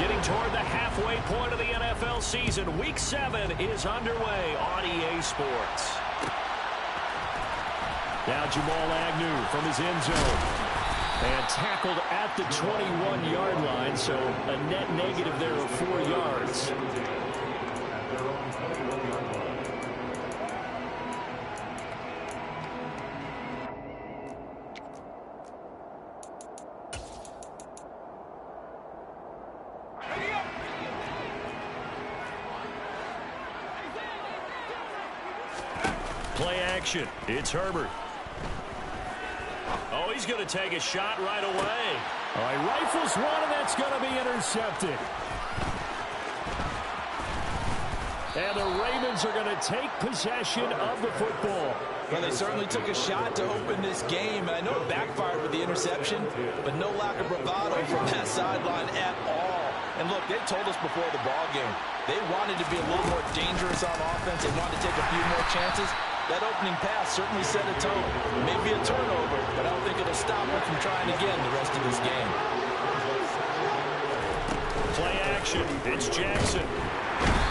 Getting toward the halfway point of the NFL season. Week 7 is underway on EA Sports. Now Jamal Agnew from his end zone. And tackled at the 21-yard line, so a net negative there of 4 yards. Play action. It's Herbert. Oh, he's going to take a shot right away. All right, rifles one, and that's going to be intercepted. And the Ravens are going to take possession of the football. Well, they certainly took a shot to open this game. I know it backfired with the interception, but no lack of bravado from that sideline at all. And look, they told us before the ball game, they wanted to be a little more dangerous on offense. They wanted to take a few more chances. That opening pass certainly set a tone. Maybe a turnover, but I don't think it'll stop them from trying again the rest of this game. Play action. It's Jackson.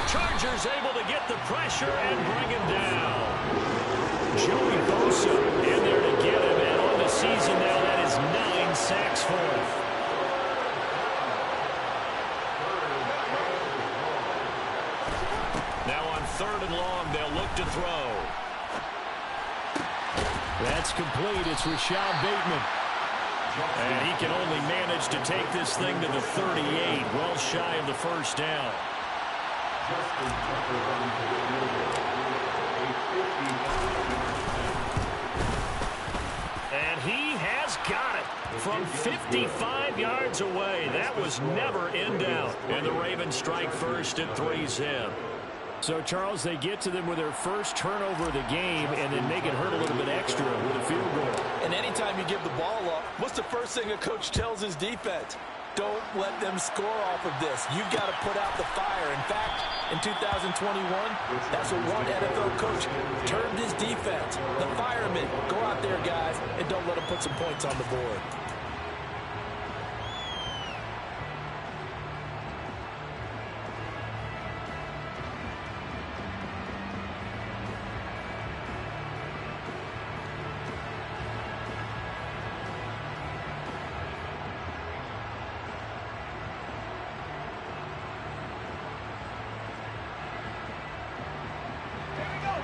Chargers able to get the pressure and bring him down. Joey Bosa in there to get him, and on the season now, that is 9 sacks for him. Now on 3rd and long, they'll look to throw. That's complete. It's Rashad Bateman. And he can only manage to take this thing to the 38, well shy of the first down. And he has got it from 55 yards away. That was never in doubt. And the Ravens strike first at 3-zip. So, Charles, they get to them with their first turnover of the game and then make it hurt a little bit extra with a field goal. And anytime you give the ball up, what's the first thing a coach tells his defense? Don't let them score off of this. You've got to put out the fire. In fact, in 2021, that's what one NFL coach termed his defense. The firemen. Go out there, guys, and don't let them put some points on the board.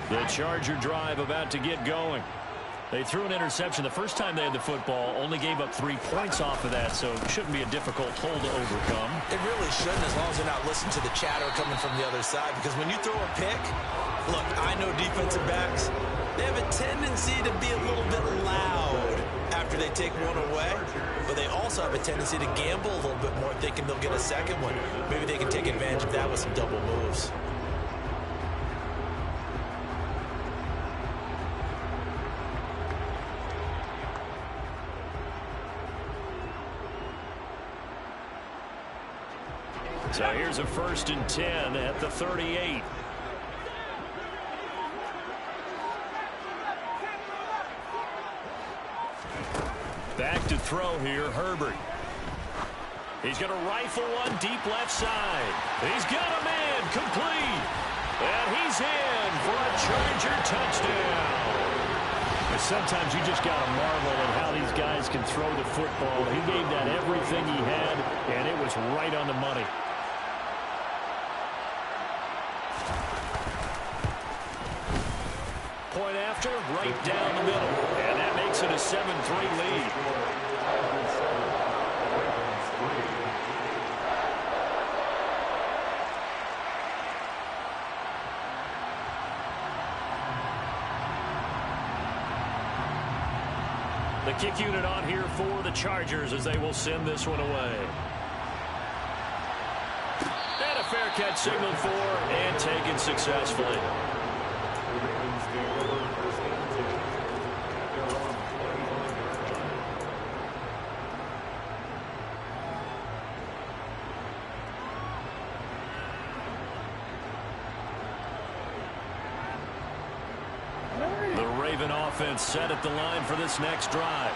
The Charger drive about to get going. They threw an interception the first time they had the football, only gave up 3 points off of that, so it shouldn't be a difficult hole to overcome. It really shouldn't, as long as they're not listening to the chatter coming from the other side, because when you throw a pick, look, I know defensive backs, they have a tendency to be a little bit loud after they take one away, but they also have a tendency to gamble a little bit more, thinking they'll get a second one. Maybe they can take advantage of that with some double moves. So here's a 1st and 10 at the 38. Back to throw here, Herbert. He's going to rifle one deep left side. He's got a man, complete. And he's in for a Charger touchdown. And sometimes you just got to marvel at how these guys can throw the football. He gave that everything he had, and it was right on the money. Point after, right down the middle. And that makes it a 7-3 lead. The kick unit on here for the Chargers as they will send this one away. And a fair catch signaled for and taken successfully. Offense set at the line for this next drive.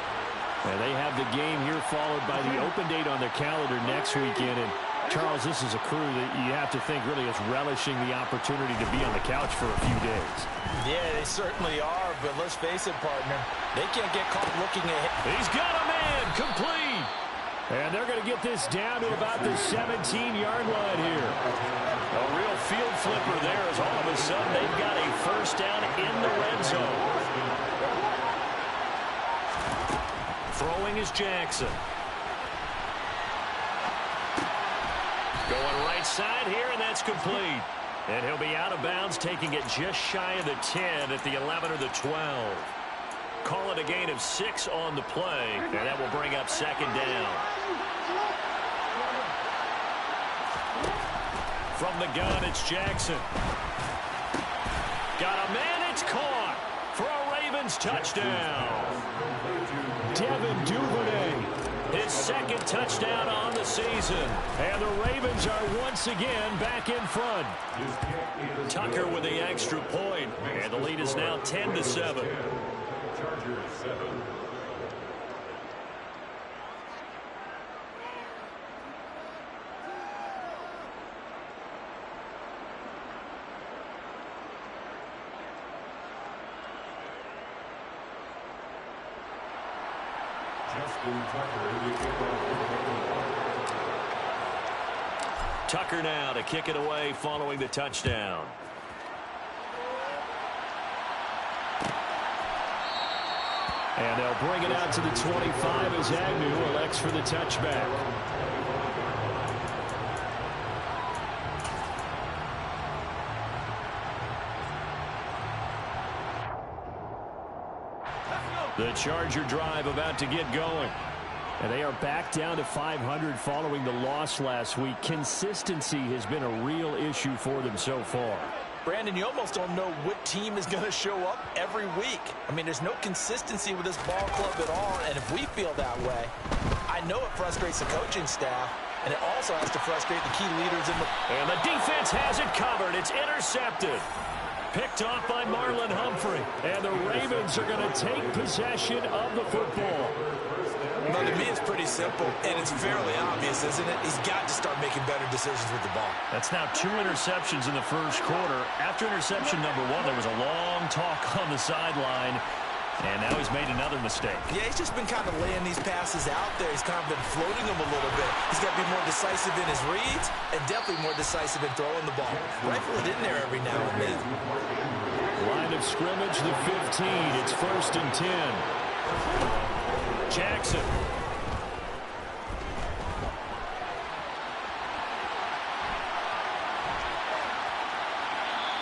And they have the game here followed by the open date on their calendar next weekend. And Charles, this is a crew that you have to think really is relishing the opportunity to be on the couch for a few days. Yeah, they certainly are, but let's face it, partner. They can't get caught looking ahead. He's got a man, complete. And they're going to get this down to about the 17-yard line here. A real field flipper there as all of a sudden they've got a first down in the red zone. Throwing is Jackson. Going right side here, and that's complete. And he'll be out of bounds, taking it just shy of the 10 at the 11 or the 12. Call it a gain of 6 on the play, and that will bring up second down. From the gun, it's Jackson. Got a man, it's caught for a Ravens touchdown. Devin Duvernay. His second touchdown on the season. And the Ravens are once again back in front. Tucker with the extra point, and the lead is now 10-7. Chargers 7. Tucker now to kick it away following the touchdown. And they'll bring it out to the 25 as Agnew elects for the touchback. The Charger drive about to get going. And they are back down to 500 following the loss last week. Consistency has been a real issue for them so far. Brandon, you almost don't know what team is going to show up every week. I mean, there's no consistency with this ball club at all, and if we feel that way, I know it frustrates the coaching staff, and it also has to frustrate the key leaders in the... And the defense has it covered. It's intercepted. Picked off by Marlon Humphrey. And the Ravens are going to take possession of the football. Well, to me, it's pretty simple, and it's fairly obvious, isn't it? He's got to start making better decisions with the ball. That's now 2 interceptions in the first quarter. After interception number 1, there was a long talk on the sideline, and now he's made another mistake. Yeah, he's just been kind of laying these passes out there. He's kind of been floating them a little bit. He's got to be more decisive in his reads and definitely more decisive in throwing the ball. Rifle it in there every now and then. Line of scrimmage, the 15. It's 1st and 10. Jackson.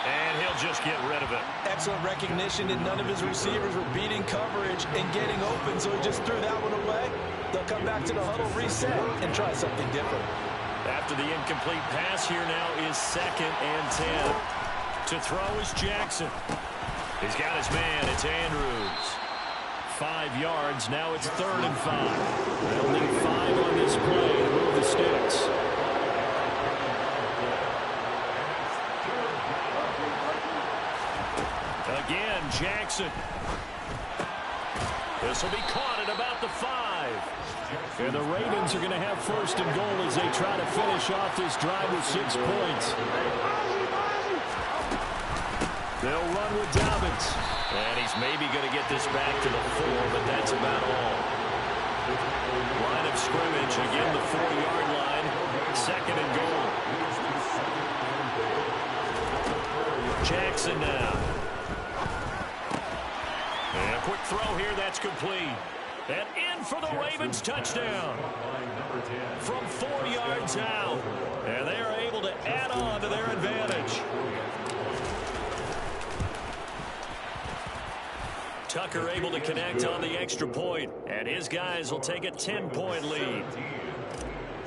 And he'll just get rid of it. Excellent recognition, and none of his receivers were beating coverage and getting open, so he just threw that one away. They'll come back to the huddle, reset, and try something different. After the incomplete pass, here now is 2nd and 10. To throw is Jackson. He's got his man. It's Andrews. 5 yards. Now it's 3rd and 5. They'll need 5 on this play to move the sticks. Again, Jackson. This will be caught at about the 5. And the Ravens are going to have 1st and goal as they try to finish off this drive with 6 points. They'll run with Dobbins. And he's maybe going to get this back to the 4, but that's about all. Line of scrimmage, again the 4-yard line. 2nd and goal. Jackson now. And a quick throw here, that's complete. And in for the Ravens touchdown. From 4 yards out. And they are able to add on to their advantage. Tucker able to connect on the extra point, and his guys will take a 10-point lead.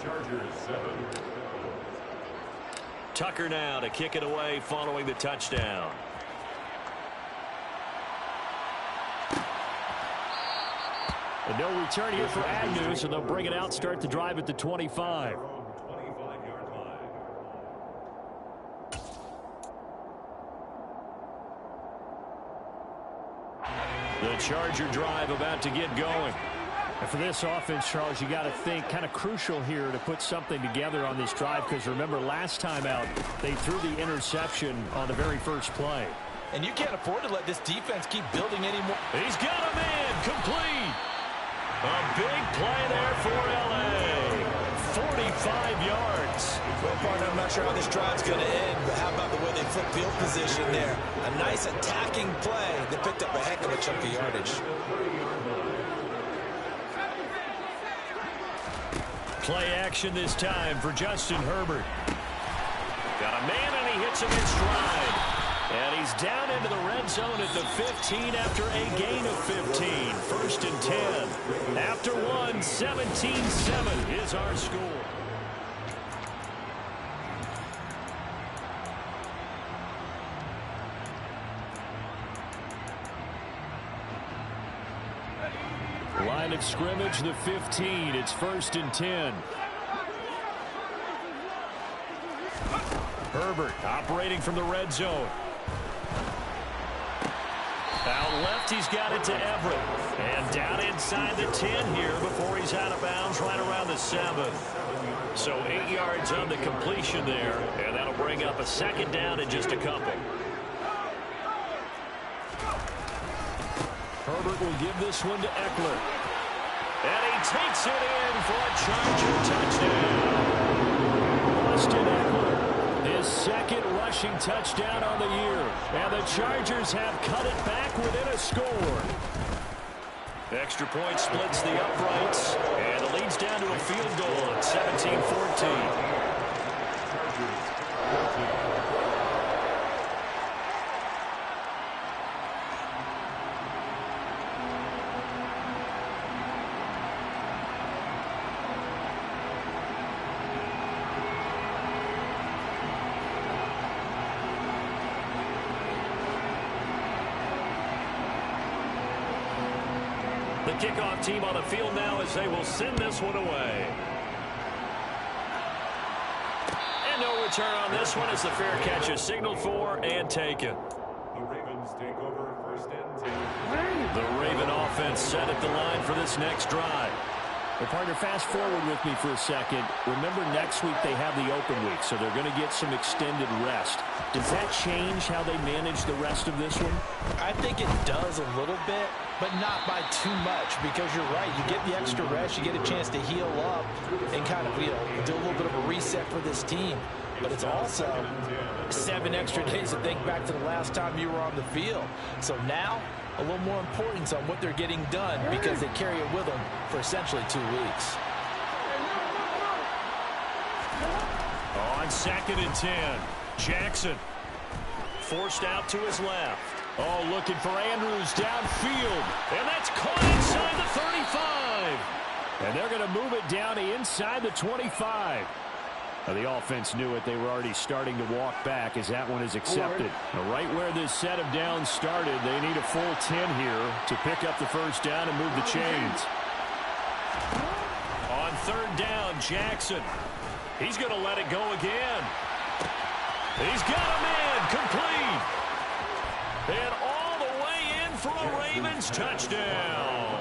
Chargers 7. Tucker now to kick it away following the touchdown. And no return here for Agnew, so they'll bring it out, start the drive at the 25. The Charger drive about to get going. And for this offense, Charles, you got to think kind of crucial here to put something together on this drive, because remember last time out they threw the interception on the very first play. And you can't afford to let this defense keep building anymore. He's got a man complete. A big play there for L.A. 45 yards. Well, partner, I'm not sure how this drive's going to end, but how about the way they flip field position there? A nice attacking play that picked up a heck of a chunk of yardage. Play action this time for Justin Herbert. Got a man, and he hits him in stride. And he's down into the red zone at the 15 after a gain of 15. 1st and 10. After one, 17-7 is our score. Line of scrimmage, the 15. It's 1st and 10. Herbert operating from the red zone. Out left, he's got it to Everett. And down inside the 10 here before he's out of bounds right around the 7. So 8 yards on the completion there. And that'll bring up a 2nd down in just a couple. Herbert will give this one to Eckler. And he takes it in for a Charger touchdown. Austin Eckler, his 2nd rushing touchdown on the year. And the Chargers have cut it back within a score. Extra point splits the uprights. And it leads down to a field goal at 17-14. The kickoff team on the field now as they will send this one away. And no return on this one as the fair catch is signaled for and taken. The Ravens take over 1st and 10. The Raven offense set at the line for this next drive. Well, partner, fast forward with me for a second. Remember, next week they have the open week, so they're going to get some extended rest. Does that change how they manage the rest of this one? I think it does a little bit, but not by too much, because you're right. You get the extra rest, you get a chance to heal up and kind of, do a little bit of a reset for this team. But it's also 7 extra days to think back to the last time you were on the field. So now, a little more importance on what they're getting done because they carry it with them for essentially 2 weeks. On 2nd and 10, Jackson forced out to his left. Oh, looking for Andrews downfield. And that's caught inside the 35. And they're going to move it down to inside the 25. Now, the offense knew it. They were already starting to walk back as that one is accepted. Now, right where this set of downs started, they need a full 10 here to pick up the 1st down and move the chains. On 3rd down, Jackson. He's going to let it go again. He's got a man complete. And all the way in for a Ravens touchdown.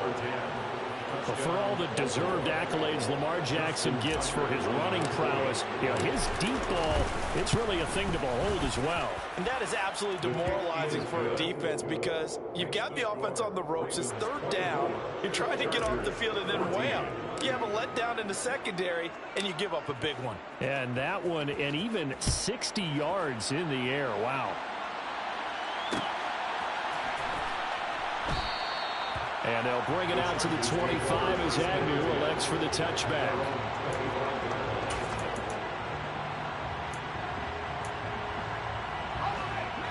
But for all the deserved accolades Lamar Jackson gets for his running prowess, his deep ball, it's really a thing to behold as well. And that is absolutely demoralizing for a defense because you've got the offense on the ropes. It's 3rd down. You're trying to get off the field and then wham. You have a letdown in the secondary, and you give up a big one. And that one, and even 60 yards in the air. Wow. And they'll bring it out to the 25 as Agnew elects for the touchback.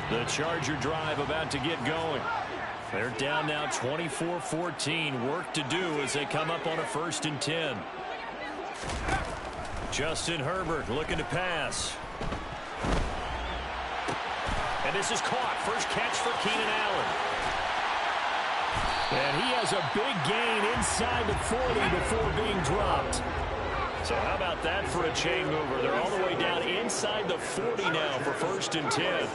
The Charger drive about to get going. They're down now 24-14. Work to do as they come up on a 1st and 10. Justin Herbert looking to pass. And this is caught. First catch for Keenan Allen. And he has a big gain inside the 40 before being dropped. So how about that for a chain mover? They're all the way down inside the 40 now for 1st and 10.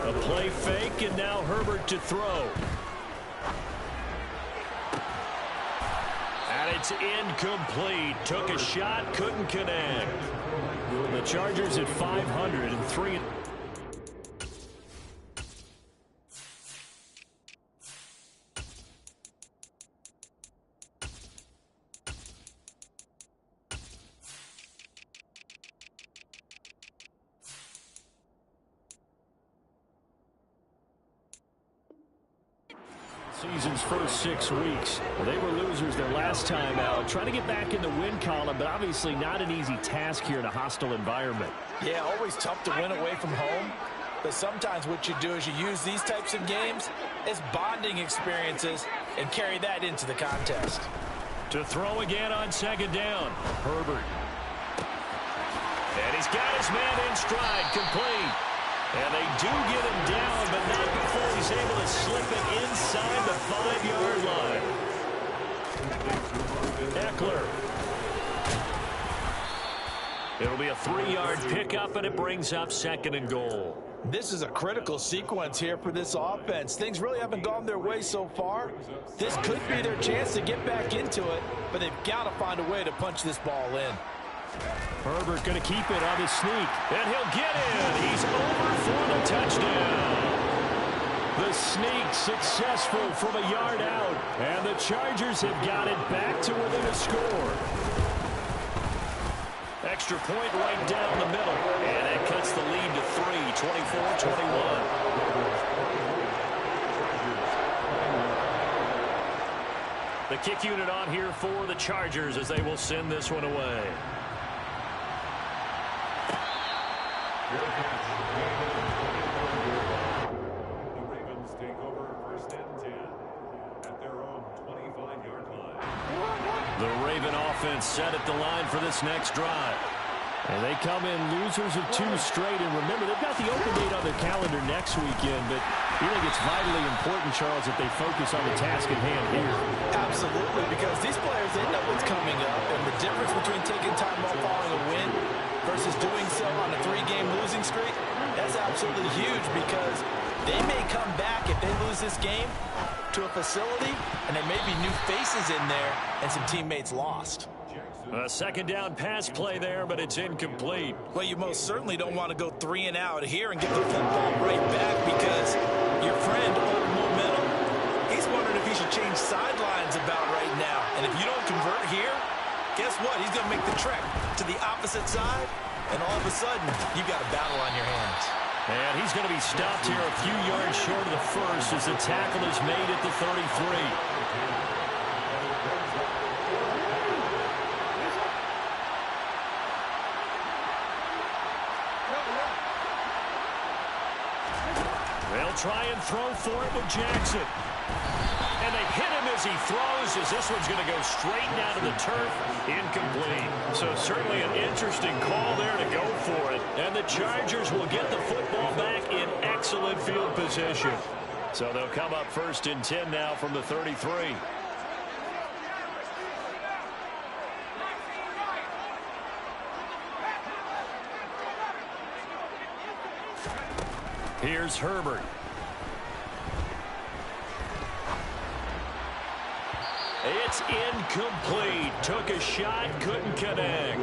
A play fake, and now Herbert to throw. It's incomplete. Took a shot, couldn't connect. The Chargers at 503. Season's first 6 weeks. Well, they were losers their last time out. Trying to get back in the win column, but obviously not an easy task here in a hostile environment. Yeah, always tough to win away from home. But sometimes what you do is you use these types of games as bonding experiences and carry that into the contest. To throw again on second down. Herbert. And he's got his man in stride, complete. And they do get him down, but not before he's able to slip it inside the 5-yard line. Eckler. It'll be a 3-yard pickup, and it brings up 2nd and goal. This is a critical sequence here for this offense. Things really haven't gone their way so far. This could be their chance to get back into it, but they've got to find a way to punch this ball in. Herbert going to keep it on his sneak. And he'll get in. He's over for the touchdown. The sneak successful from a yard out. And the Chargers have got it back to within a score. Extra point right down the middle. And it cuts the lead to 3, 24-21. The kick unit on here for the Chargers as they will send this one away. The Ravens take over 1st and 10 at their own 25-yard line. The Raven offense set at the line for this next drive. And they come in losers of 2 straight. And remember, they've got the open date on their calendar next weekend. But you think it's vitally important, Charles, that they focus on the task at hand here. Absolutely, because these players, they know what's coming up. And the difference between taking time off following a win versus doing so on a 3-game losing streak, that's absolutely huge, because they may come back if they lose this game to a facility, and there may be new faces in there and some teammates lost. A 2nd down pass play there, but it's incomplete. Well, you most certainly don't want to go 3 and out here and get the football right back, because your friend, Old Momentum, he's wondering if he should change sidelines about right now. And if you don't convert here, guess what? He's going to make the trek to the opposite side, and all of a sudden, you've got a battle on your hands. And he's going to be stopped here a few yards short of the first as the tackle is made at the 33. They'll try and throw for it with Jackson. And they hit him as he throws, as this one's going to go straight down to the turf. Incomplete. So certainly an interesting call there to go for it. And the Chargers will get the football back in excellent field position. So they'll come up 1st and 10 now from the 33. Here's Herbert. It's incomplete. Took a shot, couldn't connect.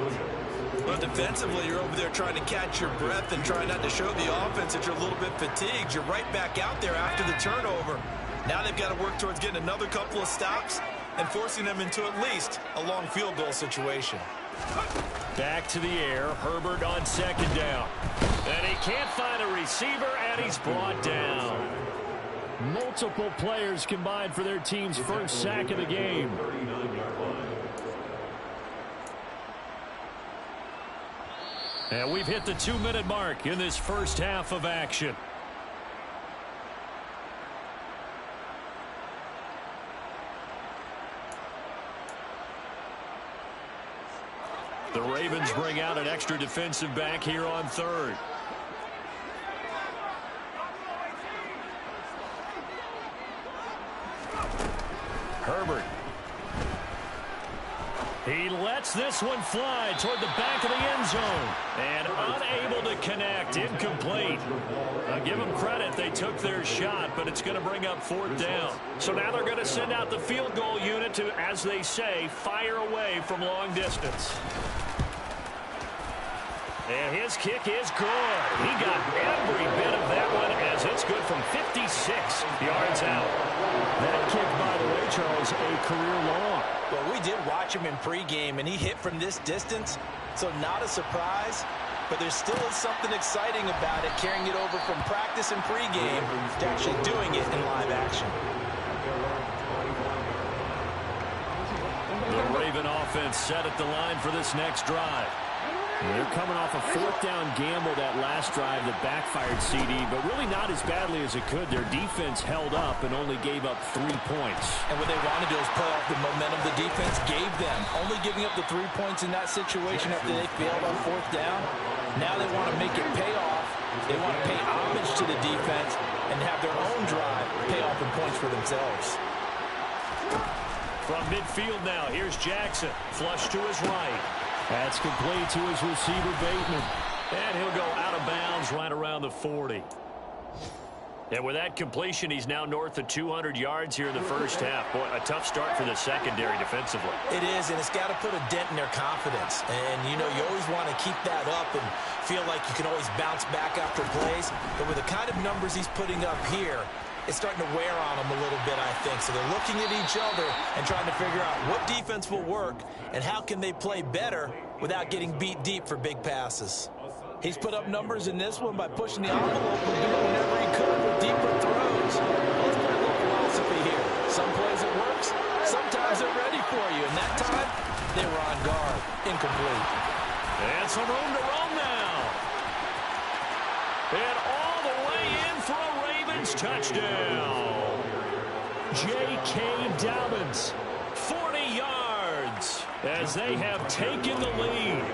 Well, defensively, you're over there trying to catch your breath and try not to show the offense that you're a little bit fatigued. You're right back out there after the turnover. Now they've got to work towards getting another couple of stops and forcing them into at least a long field goal situation. Back to the air. Herbert on 2nd down. And he can't find a receiver, and he's brought down. Multiple players combined for their team's first sack of the game. And we've hit the 2-minute mark in this first half of action. The Ravens bring out an extra defensive back here on 3rd. Herbert. He lets this one fly toward the back of the end zone. And unable to connect. Incomplete. I'll give them credit. They took their shot, but it's going to bring up 4th down. So now they're going to send out the field goal unit to, as they say, fire away from long distance. And his kick is good. He got every bit of that one as it's good from 56 yards out. That kick, by the way, Charles, a career long. Well, we did watch him in pregame, and he hit from this distance, so not a surprise. But there still is something exciting about it, carrying it over from practice and pregame to actually doing it in live action. The Raven offense set at the line for this next drive. They're coming off a 4th down gamble that last drive that backfired CD, but really not as badly as it could. Their defense held up and only gave up 3 points. And what they wanted to do is play off the momentum the defense gave them. Only giving up the 3 points in that situation after they failed on 4th down. Now they want to make it pay off. They want to pay homage to the defense and have their own drive pay off in points for themselves. From midfield now, here's Jackson. Flush to his right. That's complete to his receiver, Bateman. And he'll go out of bounds right around the 40. And with that completion, he's now north of 200 yards here in the first half. Boy, a tough start for the secondary defensively. It is, and it's got to put a dent in their confidence. And, you know, you always want to keep that up and feel like you can always bounce back after plays. But with the kind of numbers he's putting up here, it's starting to wear on them a little bit, I think. So they're looking at each other and trying to figure out what defense will work and how can they play better without getting beat deep for big passes. He's put up numbers in this one by pushing the envelope and doing whatever he could with deeper throws. Let's play a little philosophy here. Some plays it works, sometimes they're ready for you. And that time, they were on guard. Incomplete. And some room to roam now. And all the way in for a Ravens touchdown. J.K. Dobbins, 40 yards as they have taken the lead.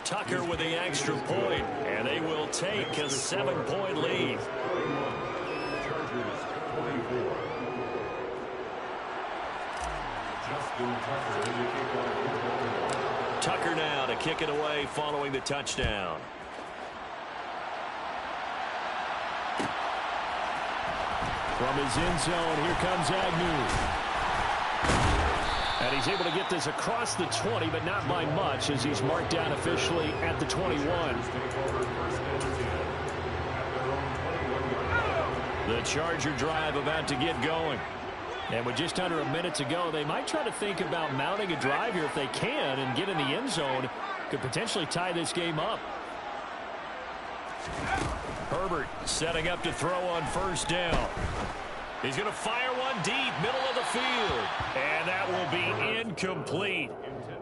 Tucker with the extra point, and they will take a 7-point lead. Tucker now to kick it away following the touchdown. From his end zone, here comes Agnew. And he's able to get this across the 20, but not by much, as he's marked down officially at the 21. The Charger drive about to get going. And with just under a minute to go, they might try to think about mounting a drive here if they can and get in the end zone. Could potentially tie this game up. Herbert setting up to throw on first down. He's going to fire one deep, middle of the field. And that will be incomplete.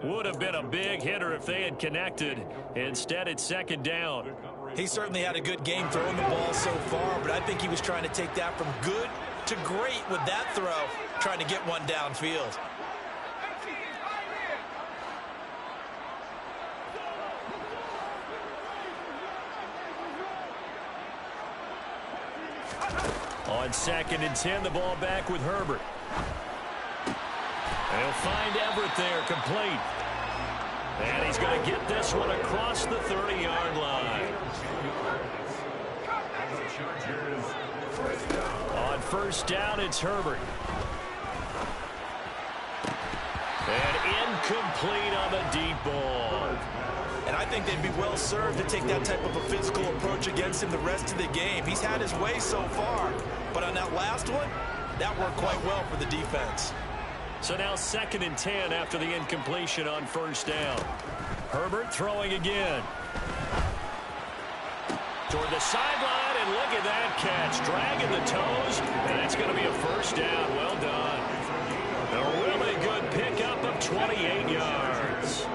Would have been a big hitter if they had connected. Instead, it's second down. He certainly had a good game throwing the ball so far, but I think he was trying to take that from good to great with that throw, trying to get one downfield. On 2nd and 10, the ball back with Herbert. And he'll find Everett there, complete. And he's going to get this one across the 30-yard line. On first down, it's Herbert. And incomplete on the deep ball. And I think they'd be well served to take that type of a physical approach against him the rest of the game. He's had his way so far, but on that last one, that worked quite well for the defense. So now 2nd and 10 after the incompletion on first down. Herbert throwing again. Toward the sideline, and look at that catch. Dragging the toes, and it's going to be a first down. Well done. A really good pickup of 28 yards.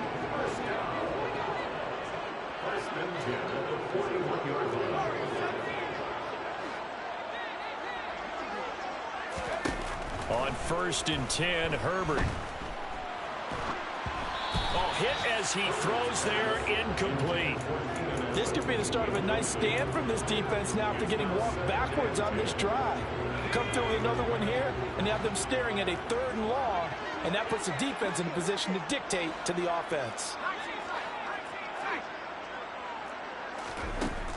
On 1st and 10, Herbert. Hit as he throws there, incomplete. This could be the start of a nice stand from this defense now after getting walked backwards on this drive. come through with another one here, and you have them staring at a 3rd and long, and that puts the defense in a position to dictate to the offense.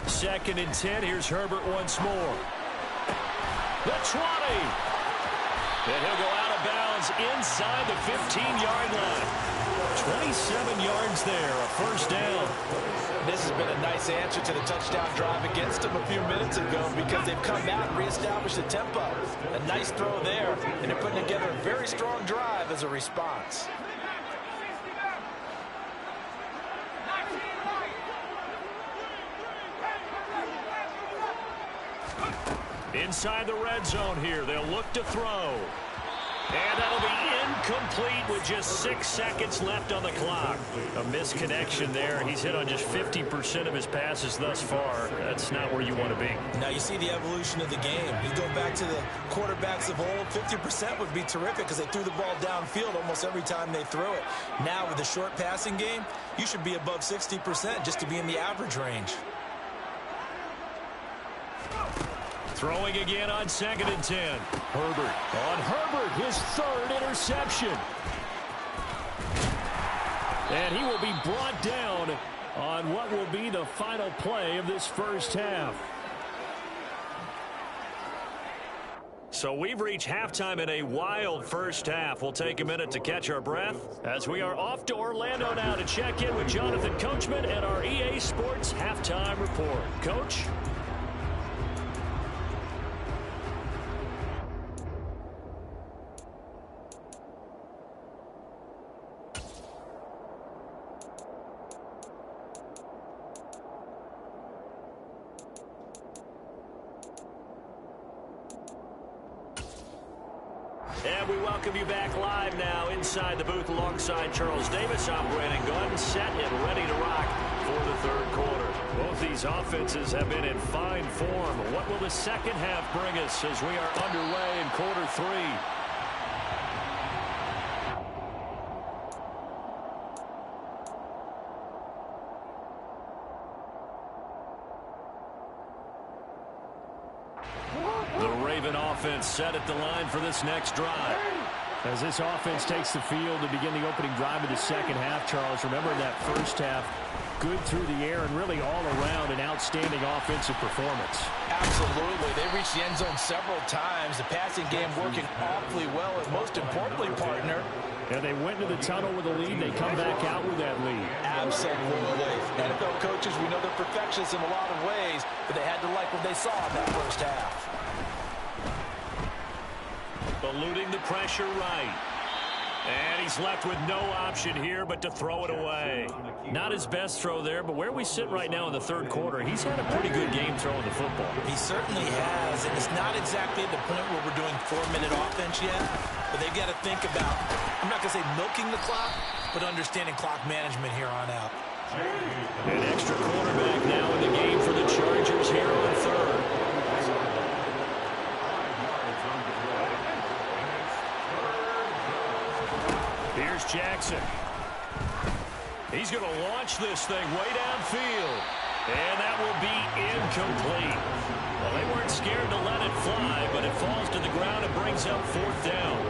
2nd and 10. Here's Herbert once more. The 20. And he'll go out of bounds inside the 15-yard line. 27 yards there, a first down. This has been a nice answer to the touchdown drive against them a few minutes ago because they've come out and reestablished the tempo. A nice throw there, and they're putting together a very strong drive as a response. Inside the red zone here, they'll look to throw. And that'll be incomplete with just 6 seconds left on the clock. A misconnection there. He's hit on just 50% of his passes thus far. That's not where you want to be. Now you see the evolution of the game. You go back to the quarterbacks of old, 50% would be terrific because they threw the ball downfield almost every time they threw it. Now with the short passing game, you should be above 60% just to be in the average range. Throwing again on 2nd and 10. Herbert. On Herbert, his 3rd interception. And he will be brought down on what will be the final play of this first half. So we've reached halftime in a wild first half. We'll take a minute to catch our breath as we are off to Orlando now to check in with Jonathan Coachman and our EA Sports Halftime Report. Coach? And we welcome you back live now inside the booth alongside Charles Davis. I'm Brandon Gunn, set and ready to rock for the 3rd quarter. Both these offenses have been in fine form. What will the second half bring us as we are underway in quarter 3? Offense set at the line for this next drive. As this offense takes the field to begin the opening drive of the second half, Charles, remember that first half, good through the air and really all around an outstanding offensive performance. Absolutely. They reached the end zone several times. The passing game working awfully well, and most importantly, partner, yeah, they went into the tunnel with a lead. They come back out with that lead. Absolutely. NFL coaches, we know they're perfectionists in a lot of ways, but they had to like what they saw in that first half. Eluding the pressure right. And he's left with no option here but to throw it away. Not his best throw there, but where we sit right now in the 3rd quarter, he's had a pretty good game throwing the football. He certainly has, and it's not exactly at the point where we're doing 4-minute offense yet, but they've got to think about, I'm not going to say milking the clock, but understanding clock management here on out. An extra quarterback now in the game for the Chargers here on 3rd. Here's Jackson. He's going to launch this thing way downfield. And that will be incomplete. Well, they weren't scared to let it fly, but it falls to the ground and brings up 4th down.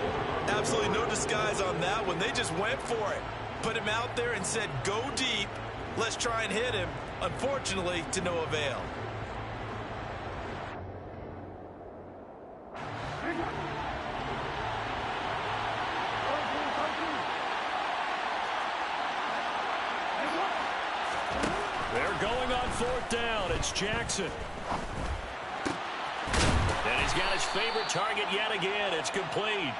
Absolutely no disguise on that one. They just went for it. Put him out there and said, go deep. Let's try and hit him. Unfortunately, to no avail. They're going on 4th down. It's Jackson. And he's got his favorite target yet again. It's complete.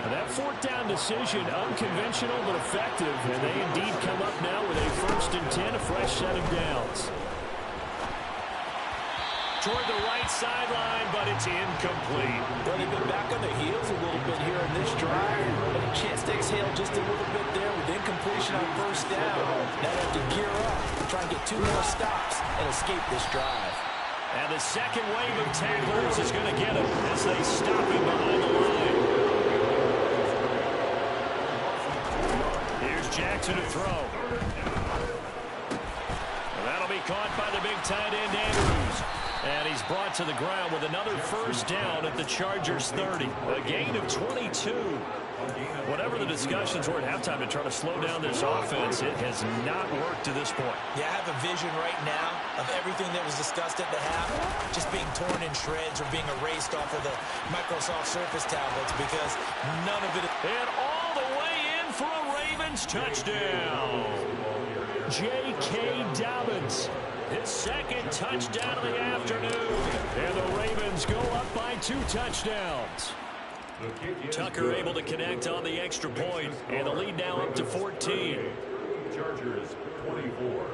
That 4th down decision, unconventional but effective. And they indeed come up now with a 1st and 10, a fresh set of downs. Toward the right sideline, but it's incomplete. Well, they've been back on their heels a little bit here in this drive. But a chance to exhale just a little bit there with incompletion on 1st down. Now they have to gear up, try and get 2 more stops and escape this drive. And the second wave of tacklers is going to get him as they stop him behind the line. Here's Jackson to throw. And that'll be caught by the big tight end, Andrews. And he's brought to the ground with another first down at the Chargers' 30. A gain of 22. Whatever the discussions were at halftime to try to slow down this offense, it has not worked to this point. Yeah, I have a vision right now of everything that was discussed at the half just being torn in shreds or being erased off of the Microsoft Surface tablets because none of it. And all the way in for a Ravens touchdown. J.K. Dobbins, his second touchdown of the afternoon. And the Ravens go up by 2 touchdowns. Tucker able to connect on the extra point, and the lead now up to 14. Chargers 24.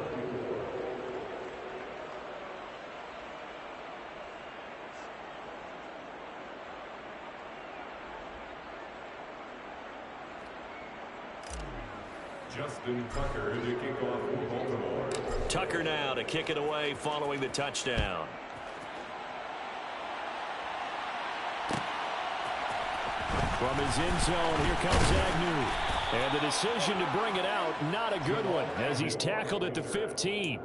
Justin Tucker to kick off for Baltimore. Tucker now to kick it away following the touchdown. From his end zone, here comes Agnew. And the decision to bring it out, not a good one, as he's tackled at the 15.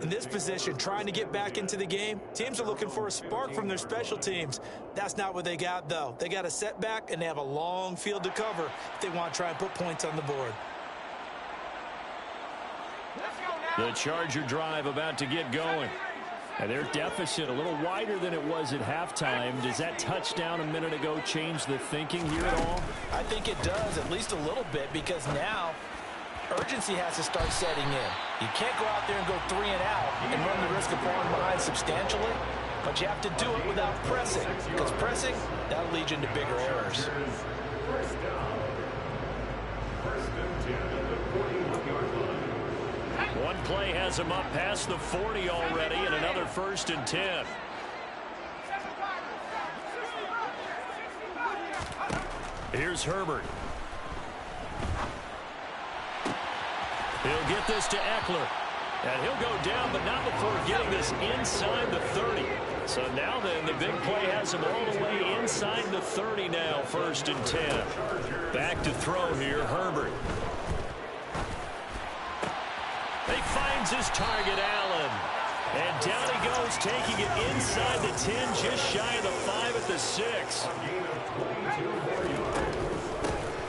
In this position, trying to get back into the game, teams are looking for a spark from their special teams. That's not what they got, though. They got a setback, and they have a long field to cover if they want to try and put points on the board. The Charger drive about to get going. And their deficit a little wider than it was at halftime. Does that touchdown a minute ago change the thinking here at all? I think it does, at least a little bit, because now urgency has to start setting in. You can't go out there and go 3 and out and run the risk of falling behind substantially, but you have to do it without pressing, because pressing, that'll lead you into bigger errors. First down. First and 10 at the 41-yard line. One play has him up past the 40 already, and another first and 10. Here's Herbert. He'll get this to Eckler. And he'll go down, but not before getting this inside the 30. So now then, the big play has him all the way inside the 30 now, first and 10. Back to throw here, Herbert. He finds his target, Allen. And down he goes, taking it inside the 10, just shy of the 5 at the 6.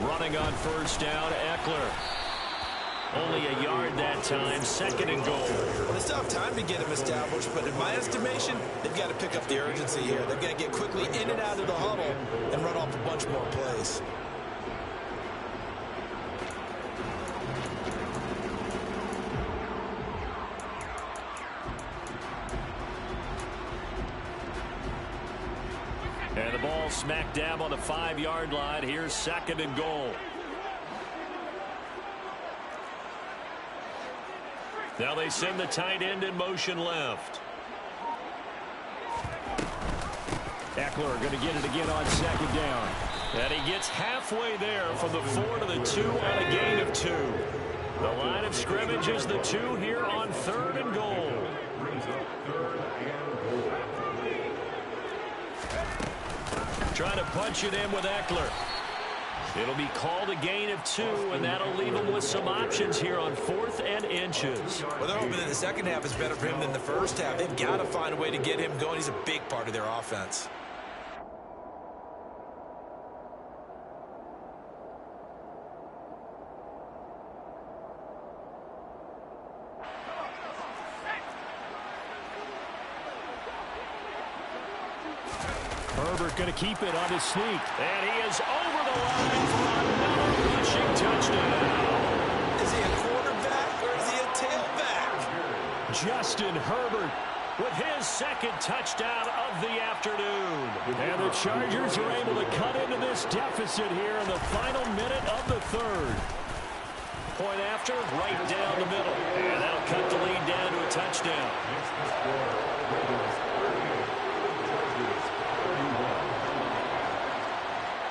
Running on first down, Eckler. Only a yard that time, second and goal. Well, they still have time to get him established, but in my estimation, they've got to pick up the urgency here. They've got to get quickly in and out of the huddle and run off a bunch more plays. And the ball smack dab on the 5-yard line. Here's second and goal. Now they send the tight end in motion left. Eckler going to get it again on second down. And he gets halfway there from the 4 to the 2 on a gain of 2. The line of scrimmage is the 2 here on third and goal. Trying to punch it in with Eckler. It'll be called a gain of 2, and that'll leave him with some options here on 4th and inches. Well, they're hoping that the second half is better for him than the first half. They've got to find a way to get him going. He's a big part of their offense. Herbert going to keep it on his sneak. And he is over the line for another rushing touchdown. Is he a quarterback or is he a tailback? Justin Herbert with his second touchdown of the afternoon. And the Chargers are able to cut into this deficit here in the final minute of the third. Point after, right down the middle. And that'll cut the lead down to a touchdown.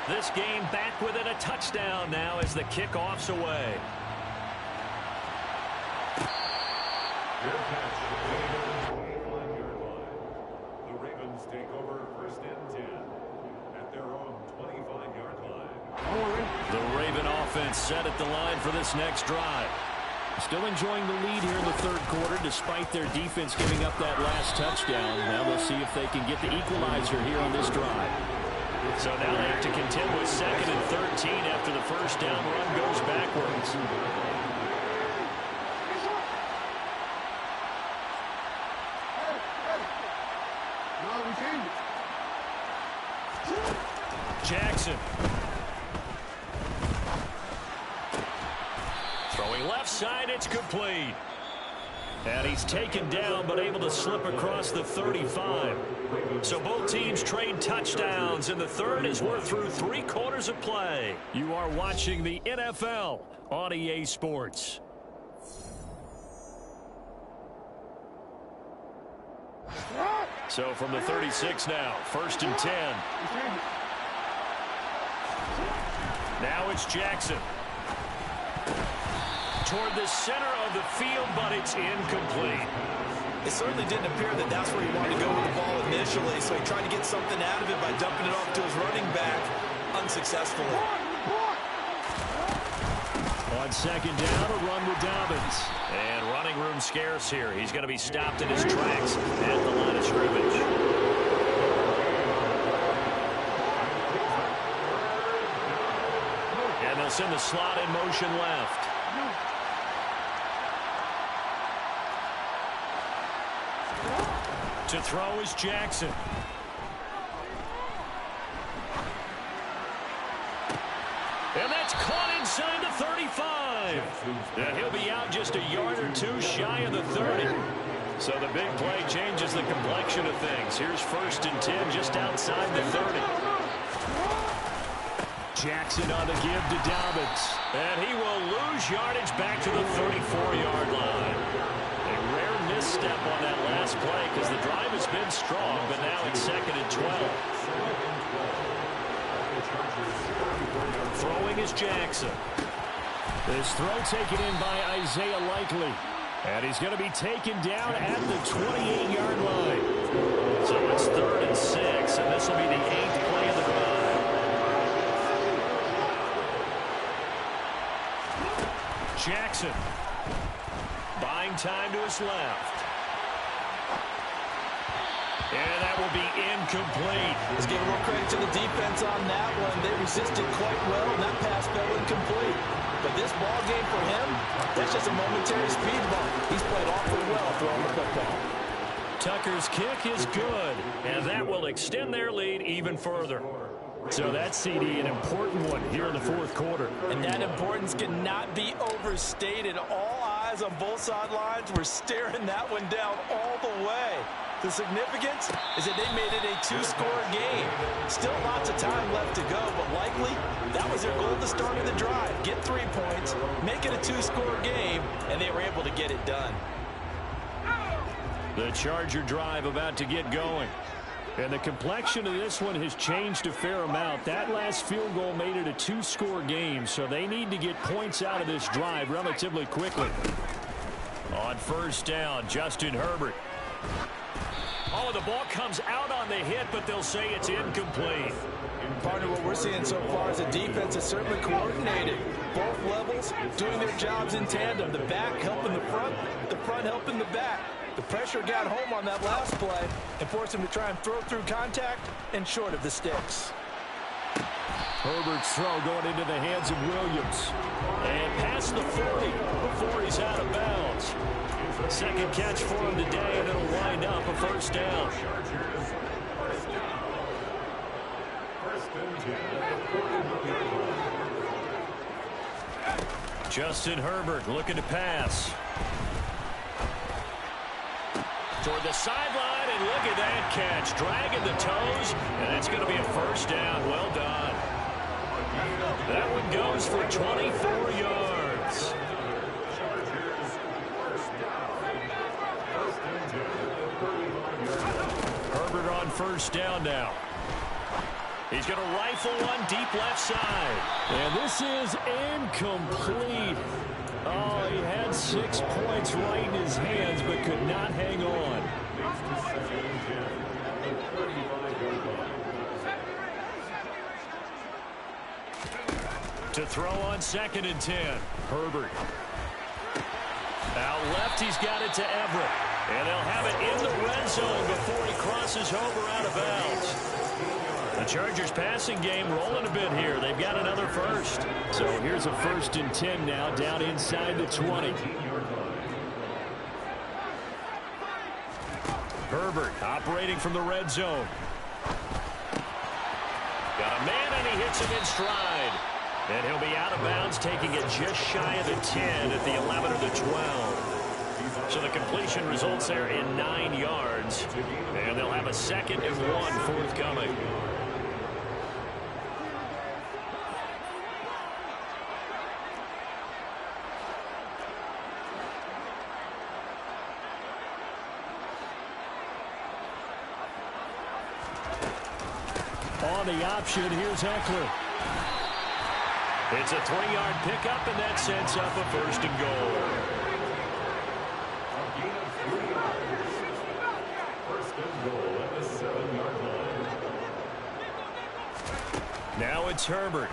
This game back within a touchdown now as the kickoff's away. Good catch. The Ravens take over first and 10 at their own 25-yard line. The Raven offense set at the line for this next drive. Still enjoying the lead here in the third quarter despite their defense giving up that last touchdown. Now they'll see if they can get the equalizer here on this drive. So now they have to contend with 2nd and 13 after the first down run goes backwards. Jackson. Throwing left side, it's complete. And he's taken down, but able to slip across the 35. So both teams trade touchdowns in the third as we're through 3 quarters of play. You are watching the NFL on EA Sports. So from the 36 now, 1st and 10. Now it's Jackson. Toward the center of the field, but it's incomplete. It certainly didn't appear that that's where he wanted to go with the ball initially, so he tried to get something out of it by dumping it off to his running back, unsuccessfully. On 2nd down, a run with Dobbins. And running room scarce here. He's going to be stopped in his tracks at the line of scrimmage. And they'll send the slot in motion left. To throw is Jackson. And that's caught inside the 35. And he'll be out just a yard or 2 shy of the 30. So the big play changes the complexion of things. Here's 1st and 10 just outside the 30. Jackson on the give to Dobbins. And he will lose yardage back to the 34-yard line. A rare misstep on that last play because the drive has been strong, but now it's 2nd and 12. Throwing is Jackson. This throw taken in by Isaiah Likely. And he's going to be taken down at the 28-yard line. So it's 3rd and 6, and this will be the 8th play of the drive. Jackson buying time to his left. And that will be incomplete. Let's give a little credit to the defense on that one. They resisted quite well, and that pass fell incomplete. But this ball game for him, that's just a momentary speed bump. He's played awfully well throwing the football. Tucker's kick is good, and that will extend their lead even further. So that's, CD, an important one here in the 4th quarter. And that importance cannot be overstated. All eyes on both sidelines were staring that one down all the way. The significance is that they made it a 2-score game. Still lots of time left to go, but likely that was their goal at the start of the drive. Get 3 points, make it a 2-score game, and they were able to get it done. The Charger drive about to get going. And the complexion of this one has changed a fair amount. That last field goal made it a 2-score game, so they need to get points out of this drive relatively quickly. On 1st down, Justin Herbert. Oh, the ball comes out on the hit, but they'll say it's incomplete. Partner, what we're seeing so far is the defense is certainly coordinated. Both levels doing their jobs in tandem. The back helping the front helping the back. The pressure got home on that last play and forced him to try and throw through contact and short of the sticks. Herbert's throw going into the hands of Williams. And past the 40 before he's out of bounds. 2nd catch for him today, and it'll wind up a 1st down. Justin Herbert looking to pass. Toward the sideline, and look at that catch. Dragging the toes, and it's going to be a 1st down. Well done. That one goes for 24 yards. Herbert on 1st down now. He's going to rifle one deep left side. And this is incomplete. Oh, he had 6 points right in his hands, but could not hang on. To throw on 2nd and 10. Herbert. Out left, he's got it to Everett. And they'll have it in the red zone before he crosses over out of bounds. The Chargers passing game rolling a bit here. They've got another first. So here's a 1st and 10 now down inside the 20. Herbert operating from the red zone. Got a man, and he hits him in stride. And he'll be out of bounds, taking it just shy of the 10 at the 11 or the 12. So the completion results there in 9 yards. And they'll have a 2nd and 1 forthcoming. On the option, here's Eckler. It's a 3-yard pickup, and that sets up a 1st and goal. A gain of 3 yards. 1st and goal at the 7-yard line. Now it's Herbert.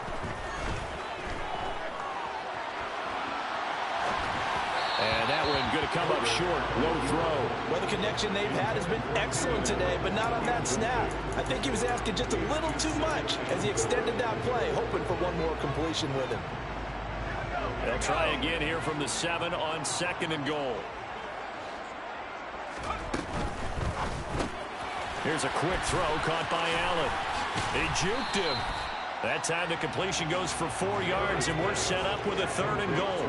And that one going to come up short. Low throw. Well, the connection they've had has been excellent today, but not on that snap. I think he was asking just a little too much as he extended that play, hoping for one more completion with him. They'll try again here from the 7 on 2nd and goal. Here's a quick throw caught by Allen. He juked him. That time the completion goes for 4 yards, and we're set up with a 3rd and goal.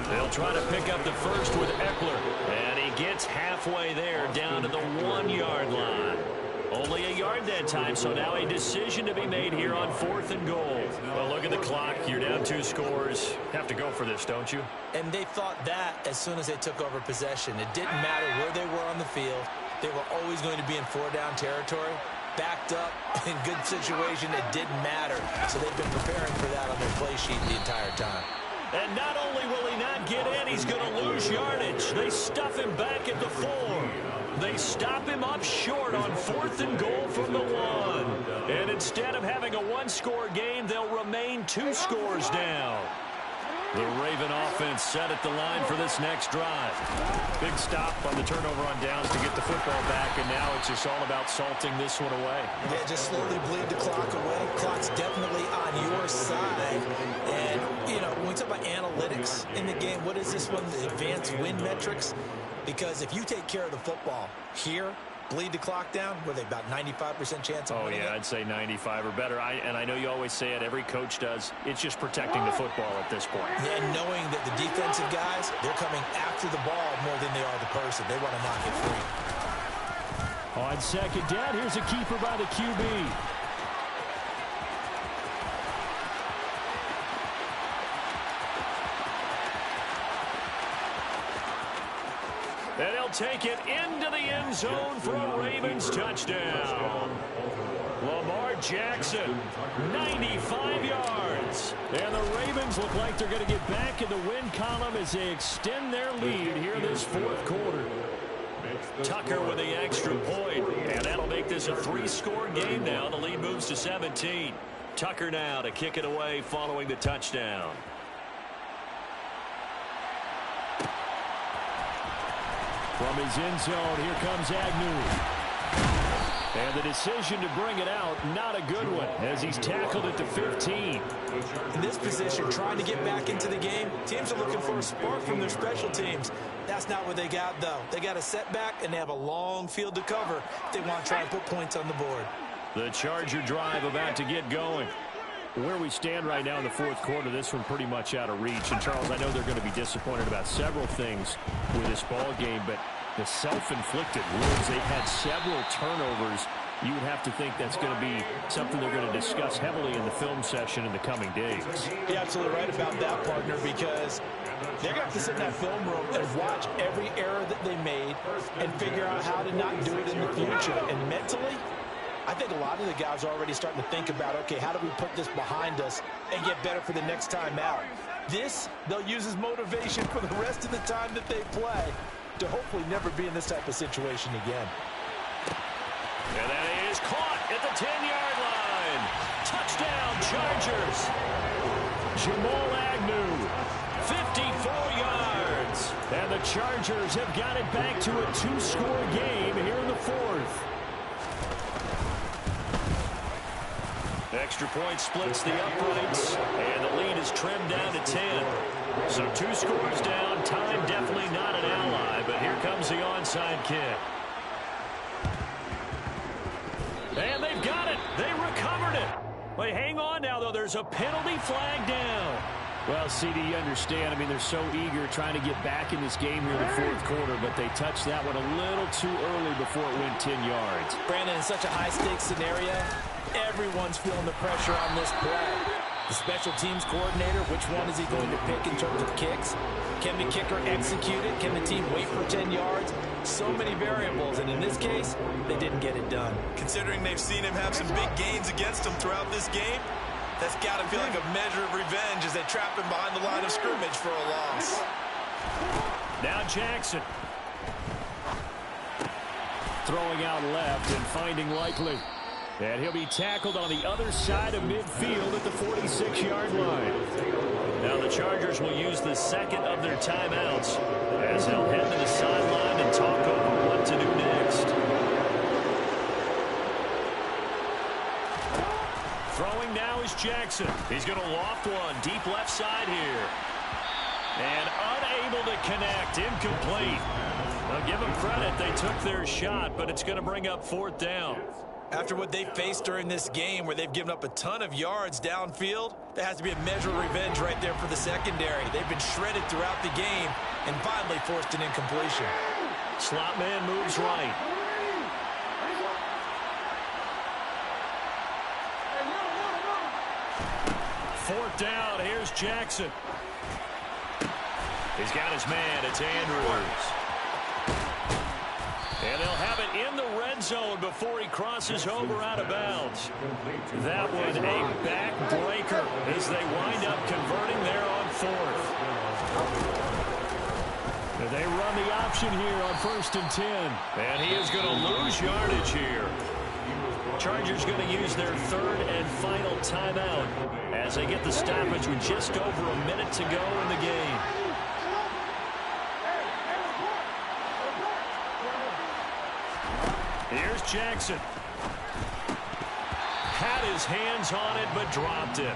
They'll try to pick up the first with Eckler. And he gets halfway there down to the 1-yard line. Only a yard that time, so now a decision to be made here on 4th and goal. Well, look at the clock. You're down 2 scores. Have to go for this, don't you? And they thought that as soon as they took over possession. It didn't matter where they were on the field. They were always going to be in 4-down territory. Backed up, in good situation, it didn't matter. So they've been preparing for that on their play sheet the entire time. And not only will he not get in, he's going to lose yardage. They stuff him back at the 4. They stop him up short on 4th and goal from the 1. And instead of having a 1-score game, they'll remain 2 scores down. The Raven offense set at the line for this next drive. Big stop on the turnover on downs to get the football back, and now it's just all about salting this one away. Yeah, just slowly bleed the clock away. Clock's definitely on your side. And, you know, when we talk about analytics in the game, what is this one? The advanced win metrics? Because if you take care of the football here, bleed the clock down, were they about 95% chance of winning? Oh, yeah, I'd say 95 or better. And I know you always say it, every coach does. It's just protecting the football at this point. Yeah, and knowing that the defensive guys, they're coming after the ball more than they are the person. They want to knock it free. On 2nd down, here's a keeper by the QB. And they'll take it into the end zone for a Ravens touchdown. Lamar Jackson, 95 yards. And the Ravens look like they're going to get back in the win column as they extend their lead here this 4th quarter. Tucker with the extra point. And that'll make this a 3-score game now. The lead moves to 17. Tucker now to kick it away following the touchdown. From his end zone, here comes Agnew. And the decision to bring it out, not a good one, as he's tackled at the 15. In this position, trying to get back into the game, teams are looking for a spark from their special teams. That's not what they got, though. They got a setback, and they have a long field to cover if they want to try and put points on the board. The Charger drive about to get going. Where we stand right now in the 4th quarter, this one pretty much out of reach. And, Charles, I know they're going to be disappointed about several things with this ball game, but the self-inflicted wounds, they've had several turnovers. You would have to think that's going to be something they're going to discuss heavily in the film session in the coming days. You're absolutely right about that, partner, because they're going to have to sit in that film room and watch every error that they made and figure out how to not do it in the future. And mentally, I think a lot of the guys are already starting to think about, okay, how do we put this behind us and get better for the next time out? This, they'll use as motivation for the rest of the time that they play to hopefully never be in this type of situation again. And that is caught at the 10-yard line. Touchdown, Chargers. Jamal Agnew, 54 yards. And the Chargers have got it back to a 2-score game here in the fourth. Extra point splits the uprights, and the lead is trimmed down to 10. So 2 scores down. Time definitely not an ally, but here comes the onside kick. And they've got it. They recovered it. Wait, hang on now, though. There's a penalty flag down. Well, CD, you understand. I mean, they're so eager trying to get back in this game here in the fourth quarter, but they touched that one a little too early before it went 10 yards. Brandon, in such a high-stakes scenario, everyone's feeling the pressure on this play. The special teams coordinator, which one is he going to pick in terms of kicks? Can the kicker execute it? Can the team wait for 10 yards? So many variables, and in this case, they didn't get it done. Considering they've seen him have some big gains against them throughout this game, that's got to feel like a measure of revenge as they trap him behind the line of scrimmage for a loss. Now Jackson. Throwing out left and finding Likely. And he'll be tackled on the other side of midfield at the 46-yard line. Now the Chargers will use the second of their timeouts as they'll head to the sideline and talk over what to do next. Throwing now is Jackson. He's going to loft one deep left side here. And unable to connect. Incomplete. Now give them credit. They took their shot, but it's going to bring up 4th down. After what they faced during this game where they've given up a ton of yards downfield, there has to be a measure of revenge right there for the secondary. They've been shredded throughout the game and finally forced an incompletion. Slot man moves right. Fourth down. Here's Jackson. He's got his man. It's Andrews. And they'll have it in the red zone before he crosses over out of bounds. That one a backbreaker as they wind up converting there on 4th. They run the option here on 1st and 10. And he is going to lose yardage here. Chargers going to use their 3rd and final timeout as they get the stoppage with just over a minute to go in the game. Here's Jackson. Had his hands on it, but dropped it.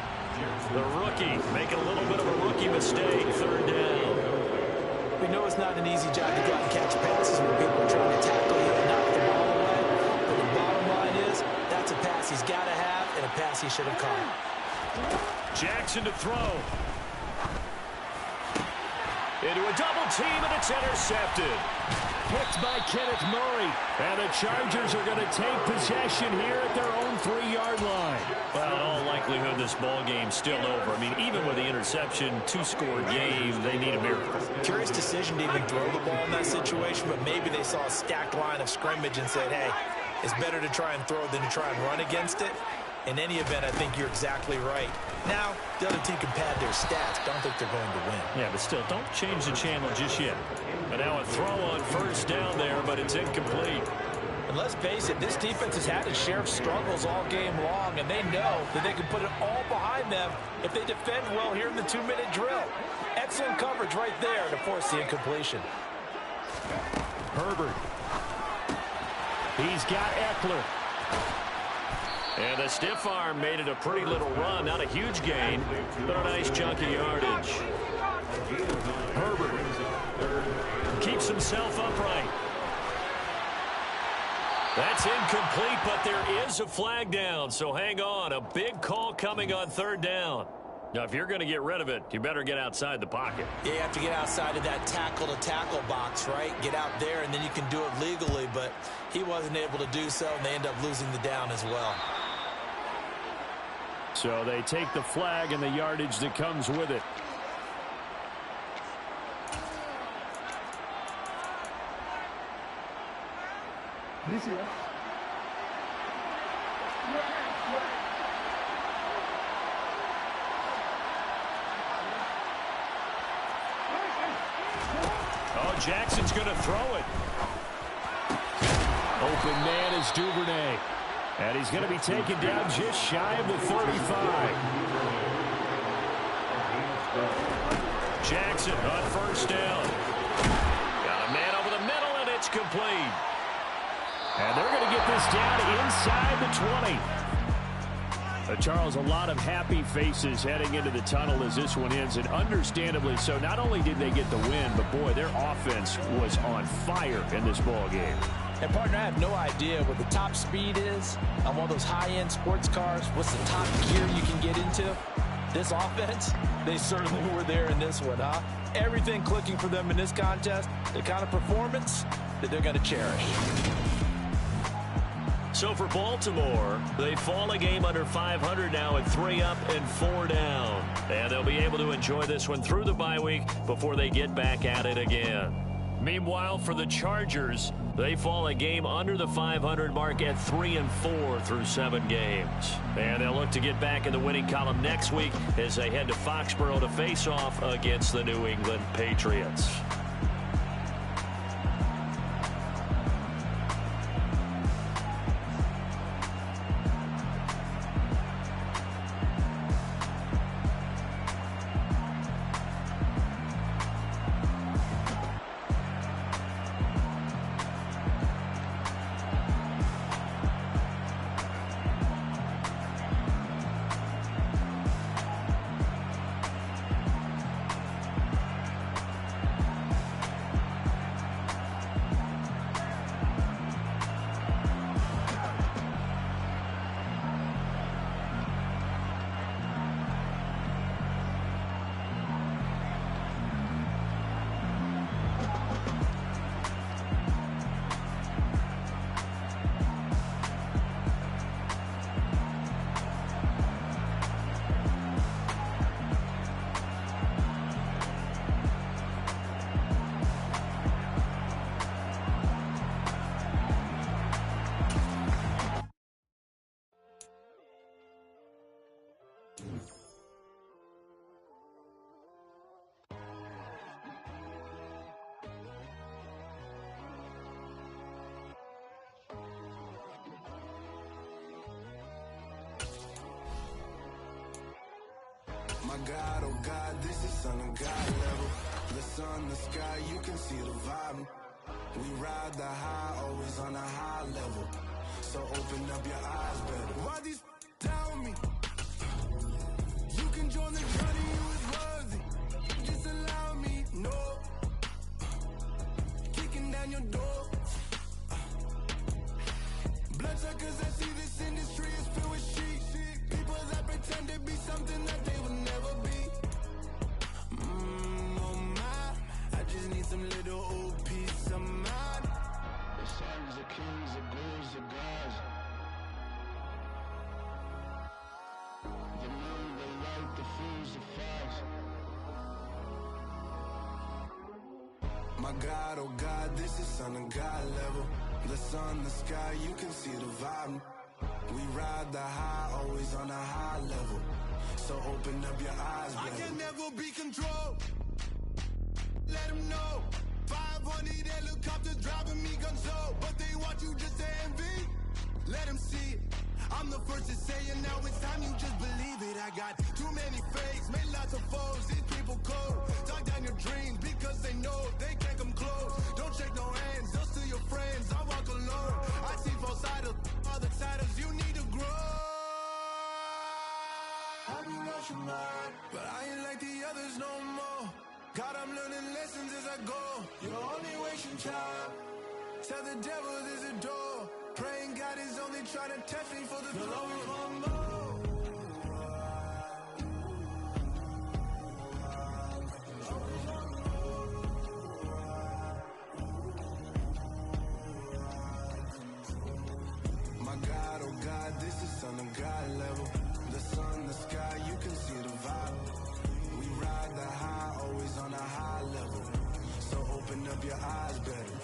The rookie making a little bit of a rookie mistake. 3rd down. We know it's not an easy job to go out and catch passes when people are trying to tackle you and knock the ball away. But the bottom line is, that's a pass he's got to have and a pass he should have caught. Jackson to throw. Into a double team, and it's intercepted. Picked by Kenneth Murray. And the Chargers are going to take possession here at their own 3-yard line. Well, in all likelihood, this ball game's still over. I mean, even with the interception, 2-score game, they need a miracle. Curious decision to even throw the ball in that situation, but maybe they saw a stacked line of scrimmage and said, hey, it's better to try and throw than to try and run against it. In any event, I think you're exactly right. Now, the other team can pad their stats. Don't think they're going to win. Yeah, but still, don't change the channel just yet. And now a throw on 1st down there, but it's incomplete. And let's face it, this defense has had its share of struggles all game long, and they know that they can put it all behind them if they defend well here in the 2-minute drill. Excellent coverage right there to force the incompletion. Herbert. He's got Eckler. And the stiff arm made it a pretty little run. Not a huge gain, but a nice chunk of yardage. Herbert keeps himself upright. That's incomplete, but there is a flag down, so hang on. A big call coming on 3rd down. Now, if you're going to get rid of it, you better get outside the pocket. Yeah, you have to get outside of that tackle-to-tackle box, right? Get out there, and then you can do it legally, but he wasn't able to do so, and they end up losing the down as well. So they take the flag and the yardage that comes with it. Oh, Jackson's going to throw it. Open man is Duvernay. And he's going to be taken down just shy of the 35. Jackson on first down. Got a man over the middle, and it's complete. And they're going to get this down inside the 20. Charles, a lot of happy faces heading into the tunnel as this one ends, and understandably so. Not only did they get the win, but, boy, their offense was on fire in this ball game. And, partner, I have no idea what the top speed is on one of those high-end sports cars. What's the top gear you can get into? This offense, they certainly were there in this one, huh? Everything clicking for them in this contest, the kind of performance that they're going to cherish. So for Baltimore, they fall a game under 500 now at 3 up and 4 down. And they'll be able to enjoy this one through the bye week before they get back at it again. Meanwhile, for the Chargers, they fall a game under the 500 mark at 3 and 4 through 7 games. And they'll look to get back in the winning column next week as they head to Foxborough to face off against the New England Patriots. My God, oh God, this is Son of God level. The sun, the sky, you can see the vibe. We ride the high, always on a high level. So open up your eyes better. Why these tell me? You can join the journey, you is worthy. Just allow me, no. Kicking down your door. Bloodsuckers, I see this industry is filled with sheep. People that pretend to be something that they will never be. Oh my, I just need some little old peace of mind. The sons of kings, the ghouls, the gods. The moon, the light, the fools, the facts. My God, oh God, this is Son of God level. The sun, the sky, you can see the vibe. We ride the high, always on a high level. So open up your eyes, baby. I can never be controlled. Let them know. 500 helicopters driving me gunso. But they want you just to envy. Let them see it. I'm the first to say it, now it's time you just believe it. I got too many fakes, made lots of foes. These people cold. Talk down your dreams because they know they can't come close. Don't shake no hands, those to your friends. I walk alone. I see both sides, other siders. You need to grow. I be lost your mind, but I ain't like the others no more. God, I'm learning lessons as I go. You're only wasting time. Tell the devil there's a door. Praying God is only trying to test me for the glory one more. My God, oh God, this is Son of God level. The sun, the sky, you can see the vibe. We ride the high, always on a high level. So open up your eyes better.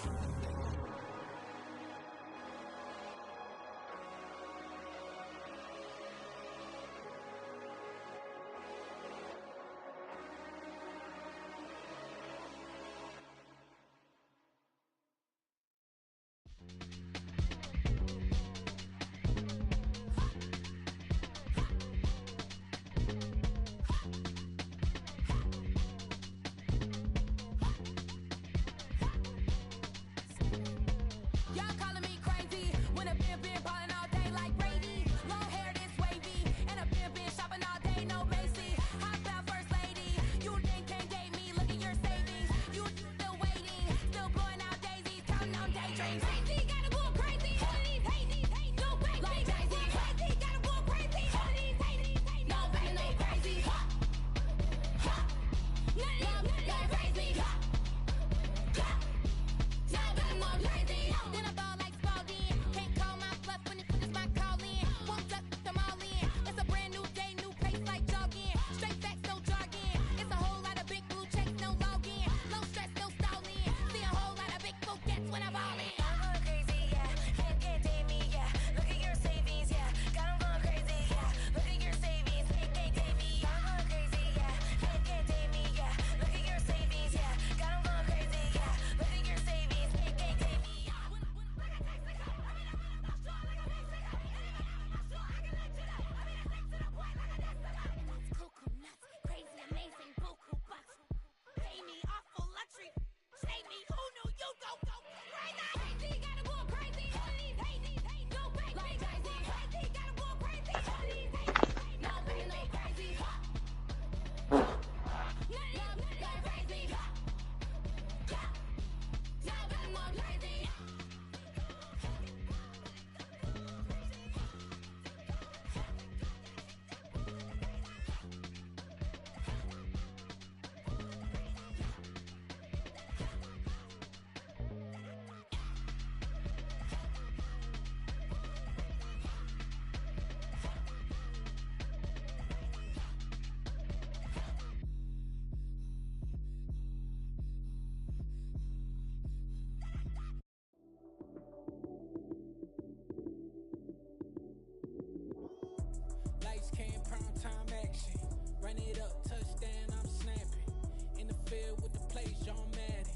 Run it up, touchdown, I'm snapping. In the field with the plays, John Madden.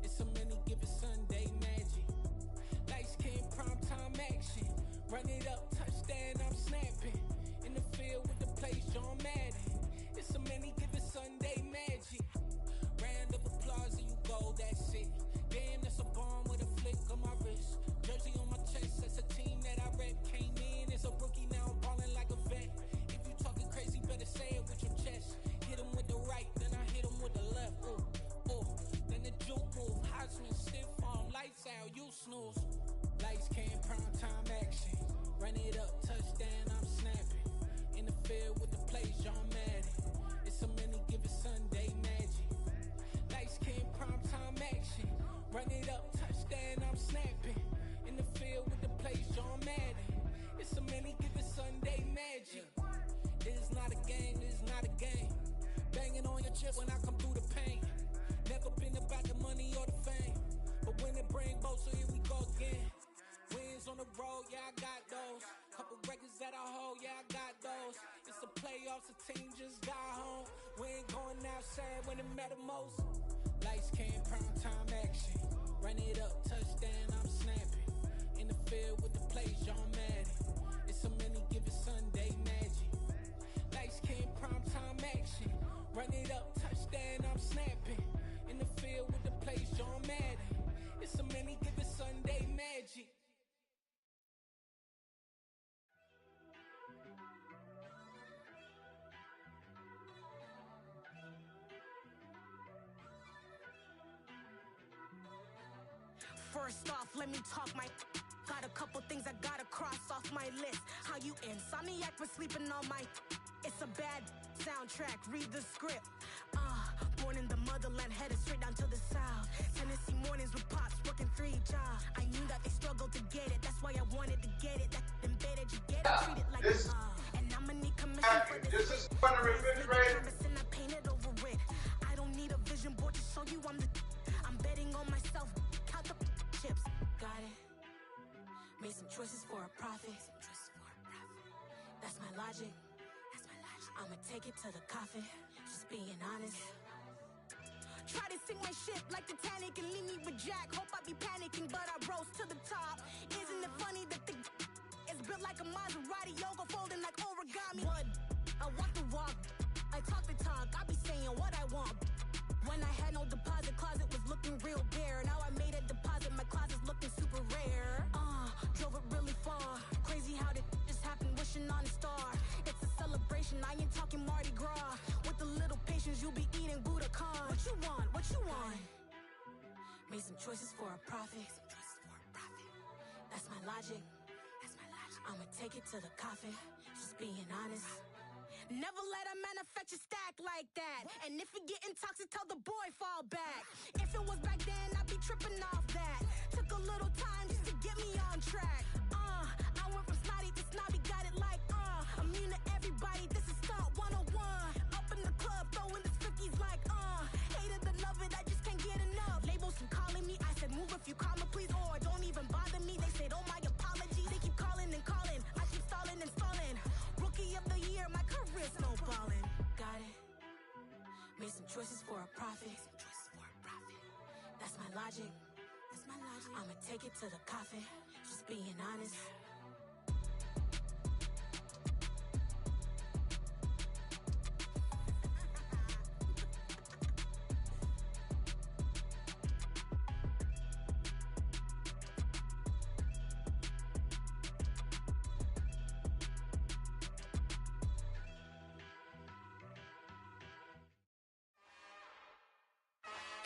It's so many given Sunday magic. Lights came primetime action. Run it up, touchdown, I'm snapping. In the field with the plays, John Madden. It's so many given Sunday magic. Round of applause and you go, that's it. Damn, that's a bomb with a flick on my wrist. Jersey on my chest, that's a team that I rep. Came in as a rookie, now I'm ballin' like a vet. If you talking crazy, better say it with your chest. Hit him with the right, then I hit him with the left. Ooh, ooh, then the juke move. Heisman stiff arm, lights out, you snooze. Lights came, prime time action. Run it up, touchdown, I'm snapping. In the field with the plays, John Madden. It's so many given Sunday magic. Lights came, prime time action. Run it up, touchdown, I'm snapping. In the field with the plays, John Madden. It's so many given Sunday magic. This is not a game, this is not a game. Banging on your chest when I come through the pain. Never been about the money or the fame. But when it bring both, so here we go again. Wins on the road, yeah, I got those. Couple records that I hold, yeah, I got those. It's the playoffs, the team just got home. We ain't going outside when it matter most. Lights came, prime time action. Run it up, touchdown, I'm snapping. In the field with the plays, John Madden. It's so many given Sunday magic. Lights came, prime time action. Run it up, touchdown, I'm snapping. In the field with the plays, John Madden. It's so many given Sunday magic. First off, let me talk my. Got a couple things I gotta cross off my list. How you insomniac for sleeping on my. It's a bad soundtrack, read the script. Born in the motherland, headed straight down to the south. Tennessee mornings with pops, working 3 jobs. I knew that they struggled to get it, that's why I wanted to get it. That embedded, you get it, treat it like and I'ma need commission for this. This is fun to refrigerator. I painted over it. I don't need a vision board to show you I'm the. I'm betting on myself, count the chips. Got it. Made some choices for a profit. That's my logic. I'ma take it to the coffin. Just being honest. Try to sink my ship like Titanic and leave me with Jack. Hope I be panicking, but I rose to the top. Isn't it funny that the is built like a Maserati, yoga folding like origami? What? I walk the walk. I talk the talk. I be saying what I want. When I had no deposit, closet was looking real bare. Now I made a deposit, my closet's looking super rare. Drove it really far. Crazy how did just happen, wishing on a star. It's a celebration, I ain't talking Mardi Gras. With a little patience, you'll be eating Budokan. What you want? What you want? Made some choices for a profit. That's my logic. I'ma take it to the coffin. Just being honest. Never let a manufacture stack like that. And if it getting toxic, tell the boy fall back. If it was back then, I'd be tripping off that. Took a little time just to get me on track. I went from snotty to snobby, got it like, immune to everybody, this is stunt 101. Up in the club, throwing the 50s like, hated to love it, I just can't get enough. Labels keep calling me, I said move if you call me please, or don't even bother me. They said, oh my apology, they keep calling and calling. I keep stalling and stalling. Rookie of the year, my career's snowballing. Got it. Made some choices for a profit. That's my logic. I'ma take it to the coffin. Just being honest.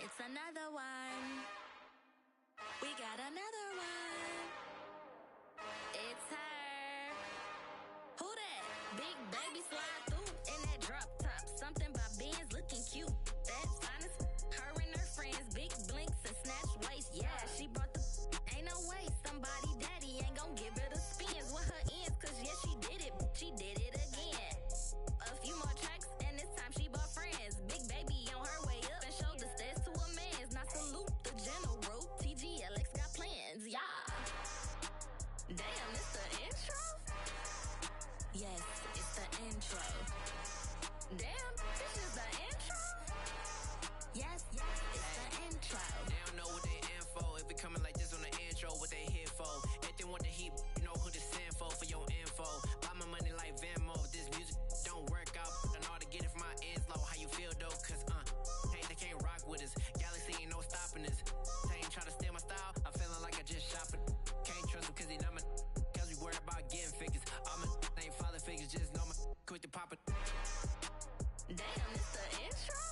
It's another one. We got another one. It's her. Who that? Big baby slide through in that drop top. Something about Benz looking cute. That's honest. Her and her friends, big blinks and snatch waist. Yeah, she brought the. Ain't no way somebody daddy ain't gon' give her the spins with her ends. Cause yeah, she did it. She did it again. A few more tracks and this time she bought friends. Big baby on her way up and showed the stairs to a man's. Now salute the general. TGLX got plans, yeah. Damn, it's the intro? Yes, it's the intro. Damn. to pop it. Damn, it's the intro?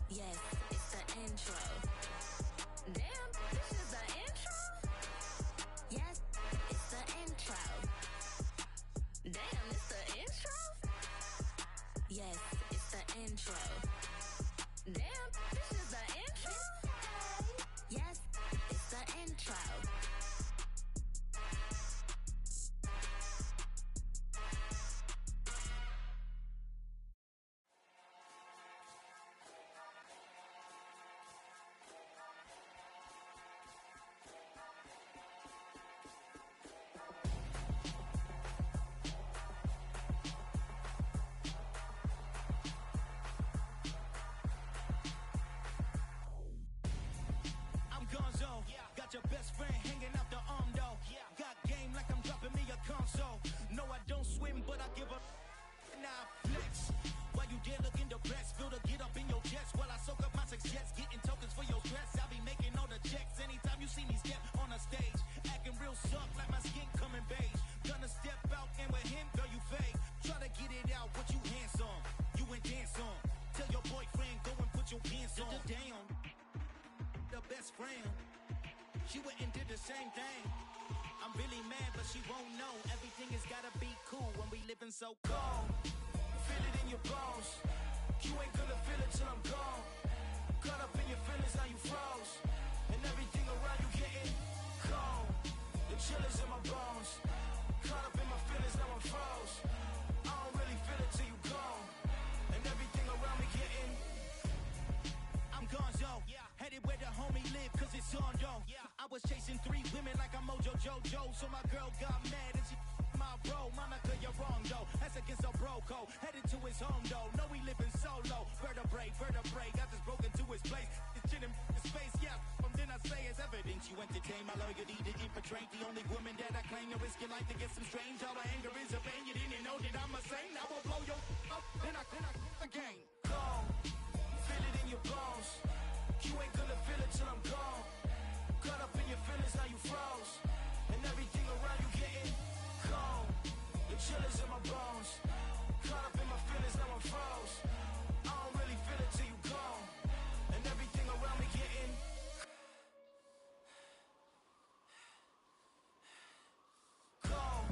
Yes, it's the intro. Damn, this is the intro? Yes, it's the intro. Damn, it's the intro? Yes, it's the intro. Damn, this is the intro? Yes, it's the intro. Gonzo, got your best friend hanging out the arm though. Got game like I'm dropping me a console. No, I don't swim, but I give a now flex. While you there looking depressed, feel the get up in your chest while I soak up my success, getting tokens for your stress. I'll be making all the checks anytime you see me step on a stage, acting real soft like my skin coming beige. Gonna step out and with him, girl, you fake. Try to get it out, what you handsome, you ain't dance on. Tell your boyfriend go and put your pants on. Down. The best friend, she went and did the same thing. I'm really mad, but she won't know. Everything has gotta be cool when we living so cold. Feel it in your bones. You ain't gonna feel it till I'm gone. Caught up in your feelings, now you froze. And everything around you getting cold. The chill is in my bones. Caught up in my feelings, now I'm froze. I don't really feel it till you gone. And everything around me getting I'm Gonzo, headed where the homie live, cause it's on though. I was chasing 3 women like I'm Mojo Jojo, so my girl got mad and she my bro. Mama, you're wrong though, that's against a bro code. Headed to his home though, no we living solo. Vertebrae, got this broken to his place. It's chin in his face, yeah, from then I say it's evidence you entertain my loyalty to infiltrate. The only woman that I claim to risk your life to get some strange. All my anger is a pain, you didn't know that I'm a saint. I will blow your up, then I again. Gone, feel it in your bones. You ain't gonna feel it till I'm gone. Caught up in your feelings, now you froze. And everything around you getting cold. The chill is in my bones. Caught up in my feelings, now I'm froze. I don't really feel it till you gone. And everything around me getting cold.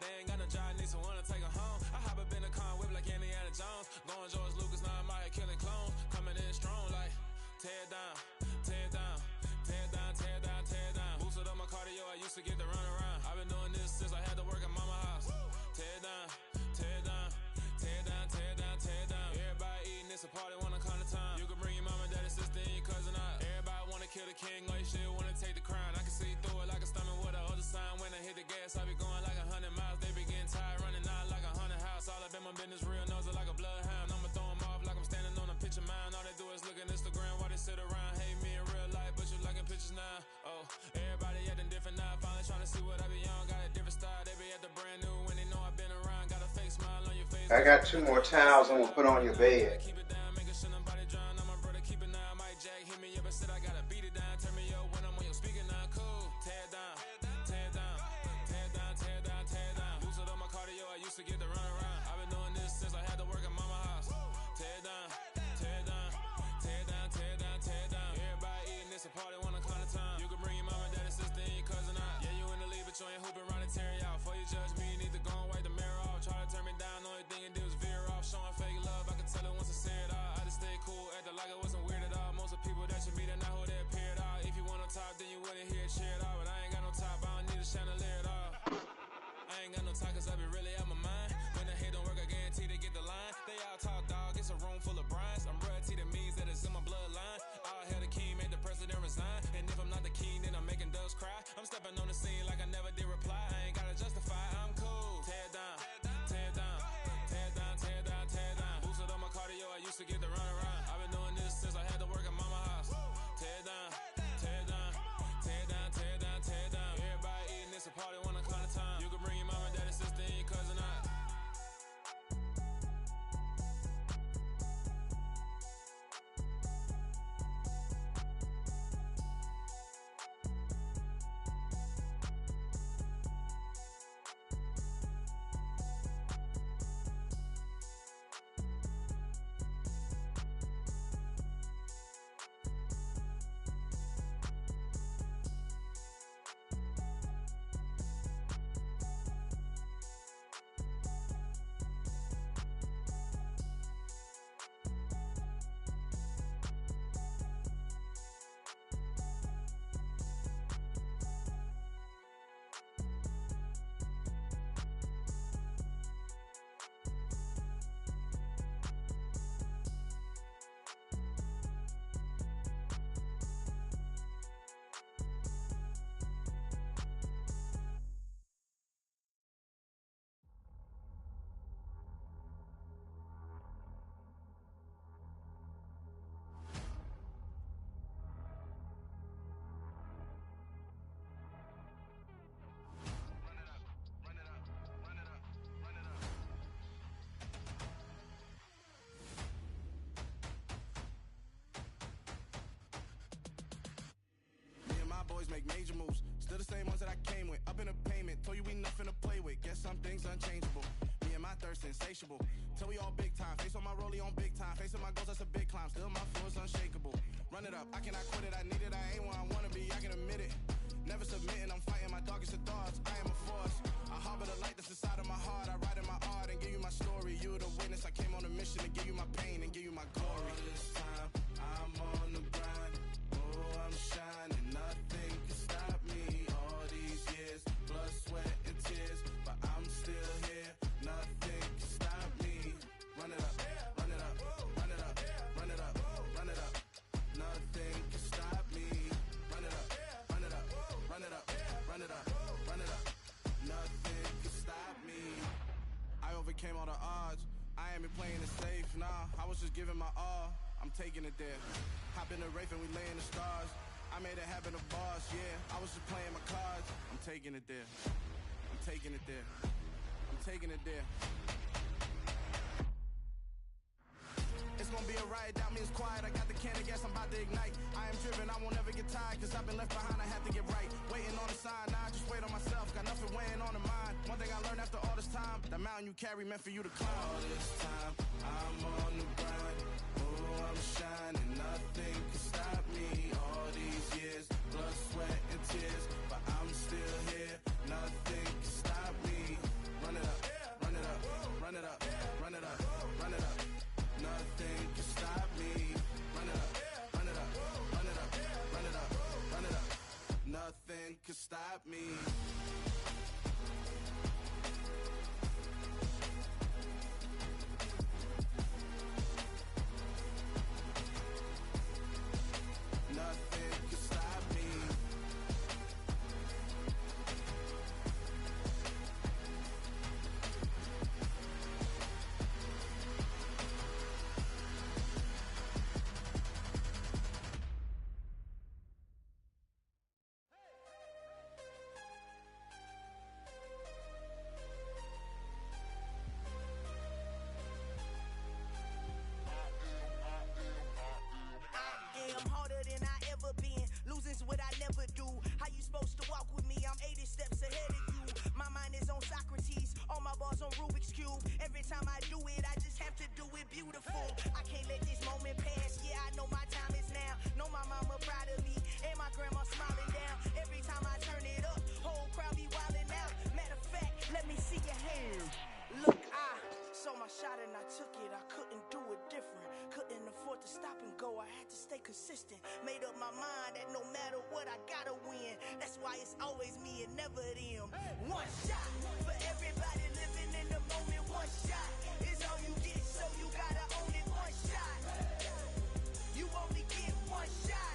They ain't got no job, need someone to take her home. I hop up in the car, whip like Indiana Jones. Going George Lucas, now I'm out here killing clones. Coming in strong like, tear down, tear down, tear down, tear down, tear down. Boosted up my cardio, I used to get to run around. I've been doing this since I had to work at mama house. Tear down, tear down, tear down, tear down, tear down. Everybody eating, it's a party, wanna come to time. You can bring your mama, daddy, sister, and your cousin out. Everybody wanna kill the king, or you shit wanna take the crown. I can see through it like a stomach with a other sign. When I hit the gas, I be going like 100 miles. They be getting tired, running out like 100 house. All up in my business, real nose it like a bloodhound. I'ma throw them off like I'm standing on a picture mound. All they do is look at Instagram while they sit around. Hate me in real life, but you liking pictures now. Oh, everybody acting different now. Finally trying to see what I be on. Got a different style, they be at the brand new when they know I've been around. Got a fake smile on your face. I got 2 more towels I'm gonna put on your bed. Keep it down, making sure nobody drown. I'm my brother, keep it now. Mike Jack hit me up and said I gotta beat it down. Turn me up when I'm on your speaker now. Cool, tear down, tear down, tear down, tear down, tear down. Boosted up my cardio, I used to get to run around. I've been doing this since I had to work at mama house. Tear down, tear down, tear down, tear down, tear down. Everybody eating, it's a party, wanna come to time. You can bring your mama, daddy, sister, and your cousin out. Yeah, you in the lead, but you ain't hooping around and tear you out. Before you judge me, you need to go and wipe the mirror off. Try to turn me down, only thing you do is veer off. Showing fake love, I can tell it once I see make major moves. Still the same ones that I came with. Up in a payment, told you we nothing to play with. Guess some things unchangeable. Me and my thirst insatiable. Till we all big time. Face on my rollie on big time. Facing my goals, that's a big climb. Still my flow is unshakable. Run it up, I cannot quit it. I need it, I ain't where I wanna be, I can admit it. Never submitting, I'm fighting my darkest of thoughts. I am a force. I harbor the light that's inside of my heart. I write in my art and give you my story. You the witness, I came on a mission to give you my pain and give you my glory. All this time, I'm on the grind. Oh, I'm shining, nothing can stop me. All these years, blood, sweat, and tears, but I'm still here. Nothing can stop me. Run it up, run it up, run it up, run it up, run it up. Nothing can stop me. Run it up, run it up, run it up, run it up, run it up. Nothing can stop me. I overcame all the odds. I ain't been playing it safe, nah. I was just giving my all. I'm taking it there. Hop in the Wraith and we lay in the stars. I made it happen, the boss, yeah. I was just playing my cards. I'm taking it there. I'm taking it there. I'm taking it there. It's gonna be a riot, doubt me it's quiet. I got the can of gas, I'm about to ignite. I am driven, I won't ever get tired, cause I've been left behind, I have to get right. Waiting on the sign, now I just wait on myself. Got nothing weighing on the mind. One thing I learned after all this time, the mountain you carry meant for you to climb. All this time, I'm on the grind. Oh, I'm shining, nothing can stop me. All these years, blood, sweat, and tears, but I'm still here. Nothing can stop me. Run it up, run it up, run it up, run it up, run it up. Nothing can stop me. Run it up, run it up, run it up, run it up, run it up. Nothing can stop me. Nothing can stop me. I'm harder than I ever been. Losing's what I never do. How you supposed to walk with me? I'm 80 steps ahead of you. My mind is on Socrates, all my bars on Rubik's Cube. Every time I do it, I just have to do it beautiful. I can't let this moment pass. Yeah, I know my time is now. Know my mama proud of me, and my grandma smiling down. Every time I turn it up, whole crowd be wilding out. Matter of fact, let me see your hands. Look, I saw my shot and I took it. I couldn't do it different. Couldn't afford to stop and go. I had to stay consistent. Made up my mind that no matter what, I gotta win. That's why it's always me and never them. One shot for everybody living in the moment. One shot is all you get, so you gotta own it. One shot. You only get one shot.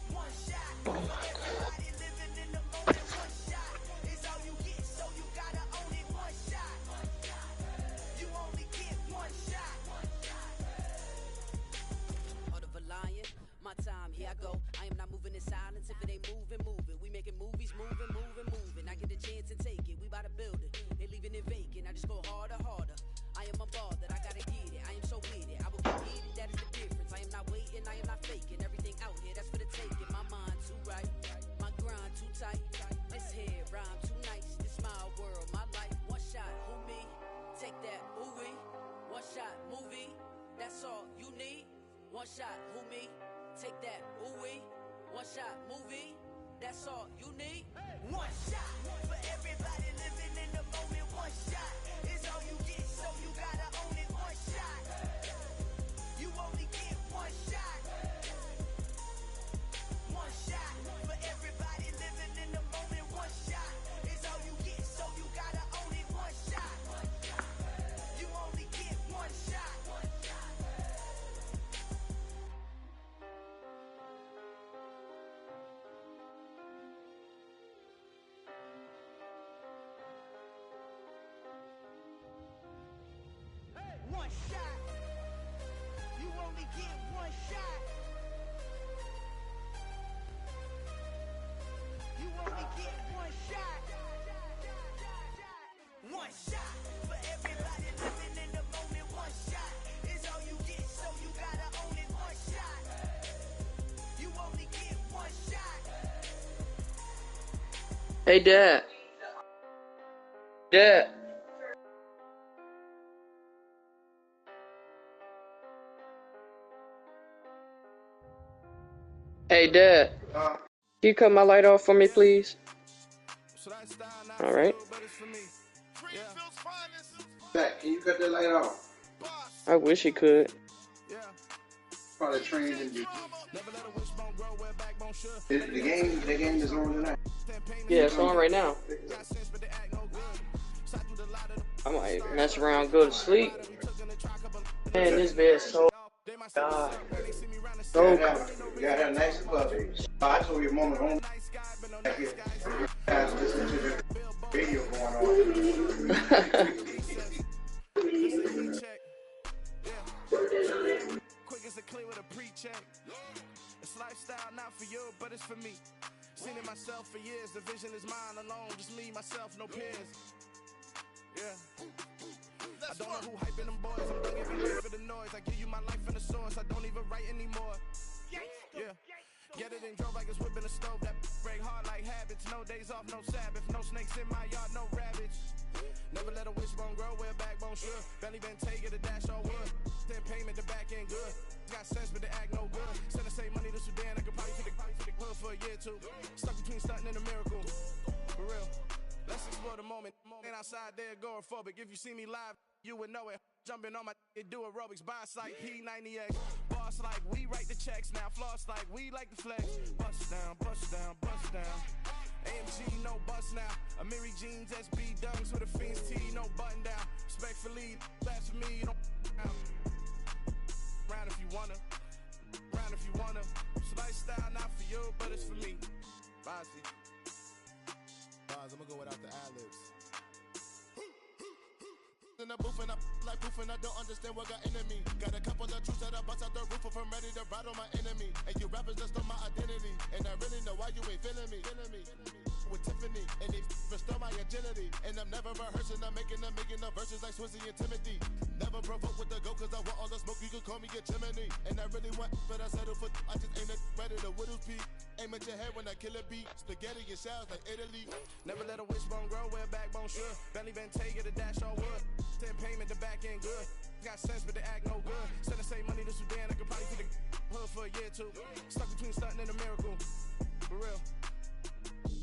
One shot for everybody living in the moment. One shot is all you get, so you gotta own it. One shot. You only get one shot. Heart of a lion, my time, here I go. I am not moving in silence. If it ain't moving, moving. We making movies, moving, moving, moving. I get a chance and take it. We bout to build it. They leaving it vacant. I just go harder, harder. I am a ball that I gotta get it. I am so with it. I will get it. That is the difference. I am not waiting. I am not faking. Everything out here, that's for the taking. My mind too right. My grind too tight. This head rhyme too nice. This my world, my life. One shot, who me? Take that, movie. One shot, movie. That's all you need. One shot, who me? Take that, ooh-wee. One shot, movie. That's all you need. One shot for everybody living in the moment. One shot is all you get, so you gotta own it. One shot. You only get one shot. One shot for everybody living in the moment. One shot is all you get, so you gotta own it. One shot. You only get one shot. One shot. You only get one shot. You only get one shot. One shot for everybody living in the moment. One shot is all you get, so you gotta own it. One shot. You only get one shot. Hey, Dad. Dad. Hey, Dad. Can you cut my light off for me, please? All right. Zach, can you cut that light off? I wish he could. Probably trained in you. The game is on tonight. Yeah, it's on right now. I might mess around, go to sleep. Man, this bed's so God. So You gotta have nice above it. I told your mama don't like it. You guys listen to the radio going on. Quick as a clear with a pre-check. It's lifestyle not for you, but it's for me. Seen it myself for years. The vision is mine alone. Just me, myself, no peers. Yeah. I don't know who hyping them boys. I'm done giving life for the noise. I give you my life in the source. I don't even write anymore. Yeah. Get it and drove like it's whipping a stove. That break hard like habits. No days off, no Sabbath. No snakes in my yard, no rabbits. Never let a wishbone grow where backbone should. Belly been taking a dash all wood. Then payment, the back end good. Got sense, but the act no good. Send the same money to Sudan. I could probably take the hood for a year or two. Stuck between stunting and a miracle. For real. Let's explore the moment. Ain't outside there agoraphobic. If you see me live, you would know it. Jumping on my do aerobics. Boss like P90X. Boss like we write the checks now. Floss like we like the flex. Bust down, bust down, bust down. AMG, no bust now. Amiri jeans, SB dunks with a Fiends T, no button down. Respectfully, that's for me, you don't round if you wanna. Round if you wanna. It's lifestyle, not for you, but it's for me. Bossy. Boss, I'm gonna go without the ad-libs. In the booth and I like proof and I don't understand what got into me. Got a couple of truths that I bust out the roof if I'm ready to ride on my enemy. And you rappers just on my identity. And I really know why you ain't feeling me. With Tiffany and they restore my agility. And I'm never rehearsing, I'm making no verses like Swizzy and Timothy. Never provoke with the go cause I want all the smoke, you can call me a chimney. And I really want, but I settle for I just ain't ready to whittle peak. Aim at your head when I kill a beat. Spaghetti and shells like Italy. Never let a wishbone grow where backbone should. Belly been taking a dash all wood. Then payment, the back end good. Got sense, but the act no good. Send the same money to Sudan. I could probably take the hood for a year or two. Stuck between stunting and a miracle. For real.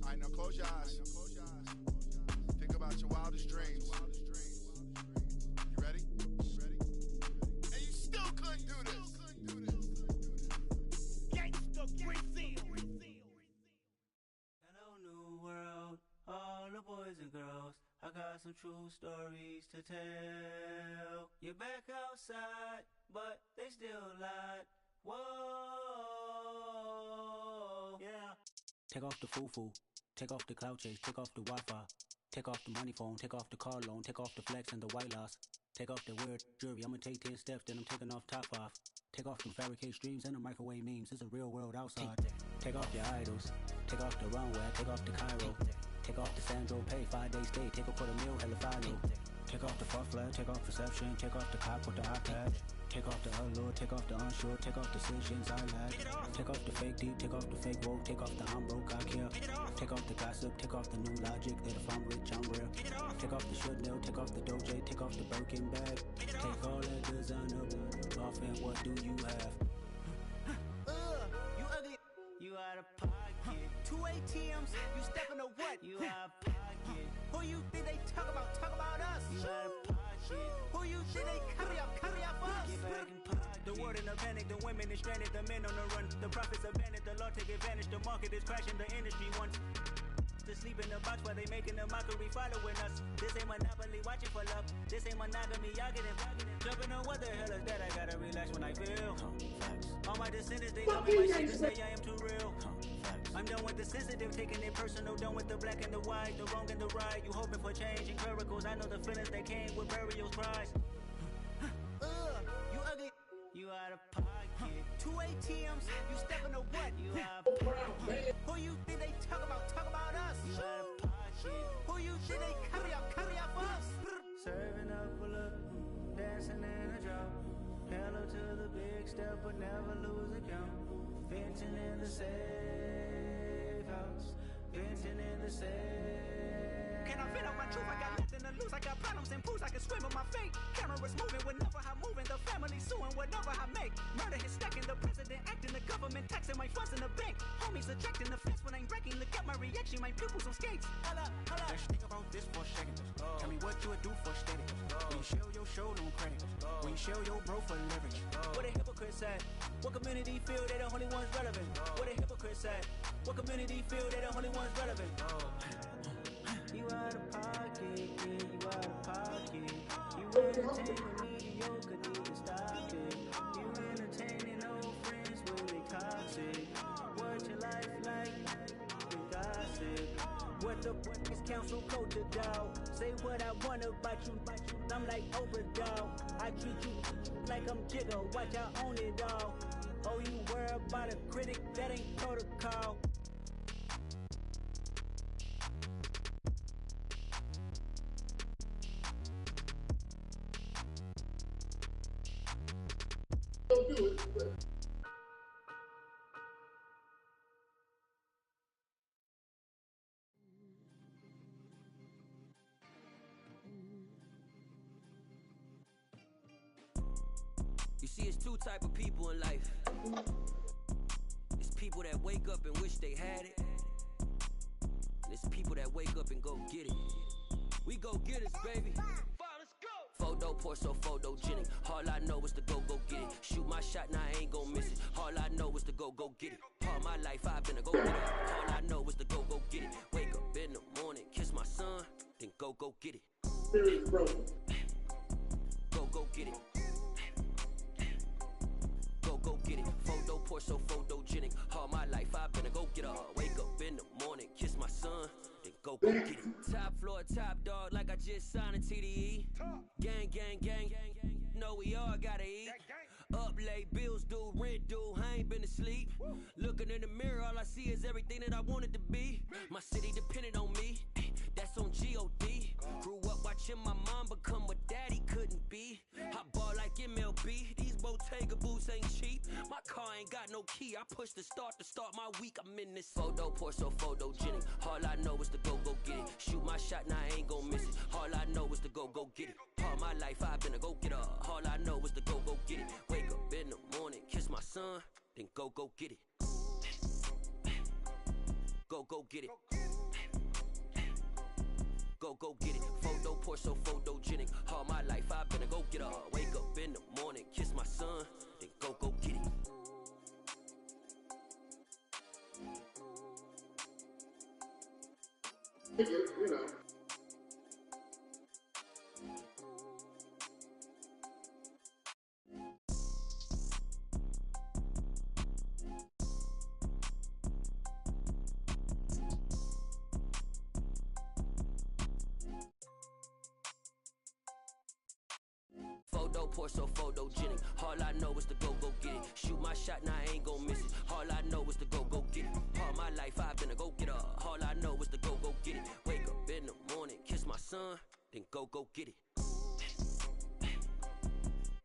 Alright, now close your eyes. Think about your wildest dreams. You ready? And you still couldn't do this. Gangsta Brazil. Hello, new world. All the boys and girls. I got some true stories to tell. You're back outside, but they still lied. Whoa, yeah. Take off the foo-foo, take off the cloud chase, take off the Wi-Fi, take off the money phone, take off the car loan, take off the flex and the white loss. Take off the weird jewelry, I'ma take 10 steps, then I'm taking off top 5. Take off them fabricated streams and the microwave memes, it's a real world outside. Take off your idols, take off the runway, take off the Cairo. Take off the Sandro pay, 5 days stay, take a $250,000, hella follow. Take off the far flag, take off perception, take off the cop with the iPad. Take off the allure, take off the unsure, take off decisions I lack. Take off the fake deep, take off the fake woke, take off the I'm broke, I care. Take off the gossip, take off the new logic that if I'm rich, I'm real. Take off the should know, take off the Doja, take off the Birkin bag. Take all that designer off and what do you have? You ugly. You out of pocket. 2 ATMs, you stepping to what? You out of pocket. Who you think they talk about? Talk about us. You out of pocket. Who you think they carry up us? Get back in pocket. The world in a panic, the women is stranded, the men on the run. The profits abandoned, the law take advantage. The market is crashing, the industry wants to sleep in the box while they making a mockery following us. This ain't monopoly, watching for love. This ain't monogamy, y'all getting jumping on what the hell is that? I gotta relax when I feel. All my descendants, they love me, my secrets say I am too real. I'm done with the sensitive, taking it personal, done with the black and the white, the wrong and the right. You hoping for change and miracles, I know the feelings that came with burial's price. You ugly. You out of pocket. 2 ATMs, you stepping to what? You out of pocket. Who you think they talk about? Talk about us. You out of pocket. Who you think they carry up us? Serving up full of dancing in a drop. Hello to the big step, but never lose a count. Venting in the safe house. Venting dancing in the sand. Can I fit out my truth? I got nothing to lose. I got problems and pools. I can swim with my fate. Cameras moving whenever I'm moving. The family suing whatever I make. Murder is stacking. The president acting. The government taxing my funds in the bank. Homies attracting the fence when I'm breaking. Look at my reaction. My pupils on skates. Holla, holla. Let's think about this for a second. Tell me what you would do for steady. When you show your show, no credit. When you show your bro for leverage. What a hypocrite said. What community feel they the only ones relevant? What a hypocrite said. What community feel they the only ones relevant? You out of pocket, yeah, you out of pocket. You entertaining mediocre, need to stop it. You entertaining old friends when they toxic. What your life like? You gossip. What the fuck is council culture, dog? Say what I want about you. I'm like overdog. I treat you like I'm Jigga. Watch I own it all. Oh, you worry about a critic? That ain't protocol. Don't do it. You see, it's two type of people in life. It's people that wake up and wish they had it. And it's people that wake up and go get it. We go get it, baby. Photo poor, so photogenic. All I know is to go get it. Shoot my shot, now I ain't gon' miss it. All I know is to go get it. All my life I've been a go get it. All I know is to go get it. Wake up in the morning, kiss my son, then go get it. Go get it. Go get it. Photo poor, so photogenic. All my life I've been a go getter. Wake up in the morning, kiss my son, then go get it. Top floor, top dog, like I just signed a TDE. Gang, gang, gang, gang. Know we all gotta eat. Up late, bills due, rent due, I ain't been asleep. Looking in the mirror, all I see is everything that I wanted to be. My city depended on me, that's on G.O.D. Grew up watching my mom become what daddy couldn't be. I ball like MLB, these Bottega boots ain't cheap. My car ain't got no key, I push the start to start my week. I'm in this photo poor, so photogenic. All I know is to go get it. Shoot my shot, now I ain't gon' miss it. All I know is to go get it. All my life I've been a go getter. All I know is to go get it. Wake up in the morning, kiss my son, then go get it. Go get it. Go get it. Photo poor, so photogenic. All my life I've been a go getter. Wake up in the morning, kiss my son, then go get it. You know. Photo poor, so photogenic. All I know is to go get it. Shoot my shot, now I ain't gon' miss it. All I know is to go get it. All my life I've been a go getter. All I know is to go get it. Wake up in the morning, kiss my son, then go get it.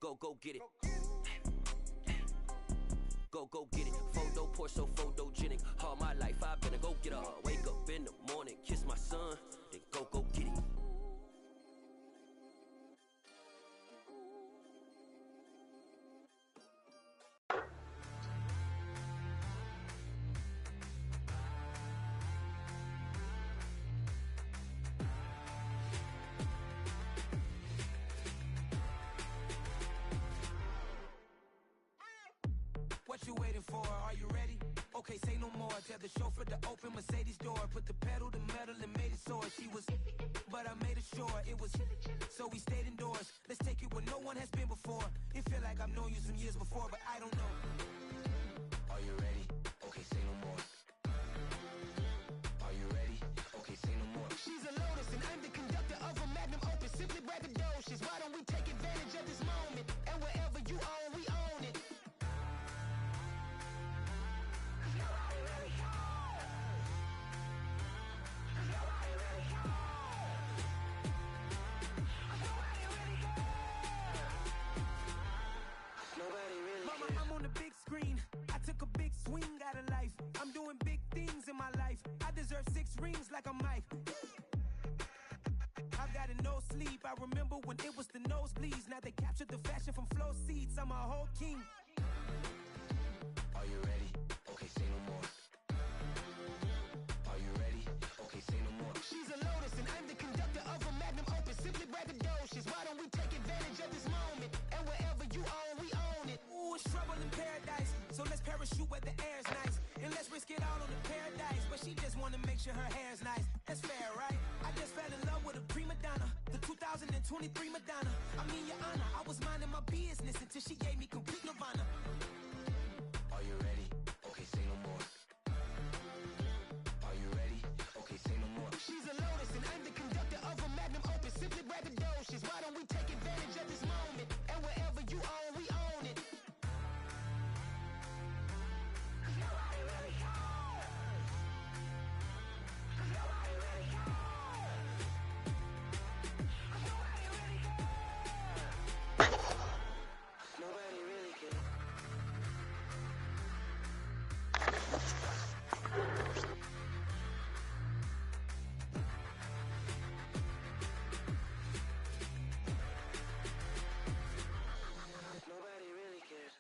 Go get it. Go get it. Photo poor, so photogenic. All my life I've been a go getter. Wake up in the morning, kiss my son, then go get it. What you waiting for? Are you ready? Okay, say no more. Tell the chauffeur to open Mercedes door. Put the pedal to metal and made it soar. She was, but I made it sure it was. So we stayed indoors. Let's take it where no one has been before. It feel like I've known you some years before, but I don't know. Are you ready? Okay, say no more. Are you ready? Okay, say no more. She's a Lotus and I'm the conductor of a magnum opus. Simply braggadocious. Why don't we take advantage of this moment? And wherever you own, we own it. rings like I'm Mike. I got no sleep. I remember when it was the nosebleeds. Now they captured the fashion from flow seats. I'm a whole king. Are you ready? Okay, say no more. Are you ready? Okay, say no more. She's a lotus and I'm the conductor of a magnum opus. Simply braggadocious. Why don't we take advantage of this moment? And wherever you own, we own it. Ooh, it's trouble in paradise. So let's parachute where the air's nice. And let's risk it all on the paradise. But she just wanna make sure her hair's nice. That's fair, right? I just fell in love with a prima donna. The 2023 Madonna. I mean, your honor, I was minding my business until she gave me complete nirvana. Are you ready? Okay, say no more. Are you ready? Okay, say no more. She's a lotus and I'm the conductor of a magnum opus. Simply braggadocious. Why don't we take advantage of this moment? And wherever you own, we own it. Nobody really cares. Nobody really cares. Nobody really cares. Nobody really cares. Nobody really cares.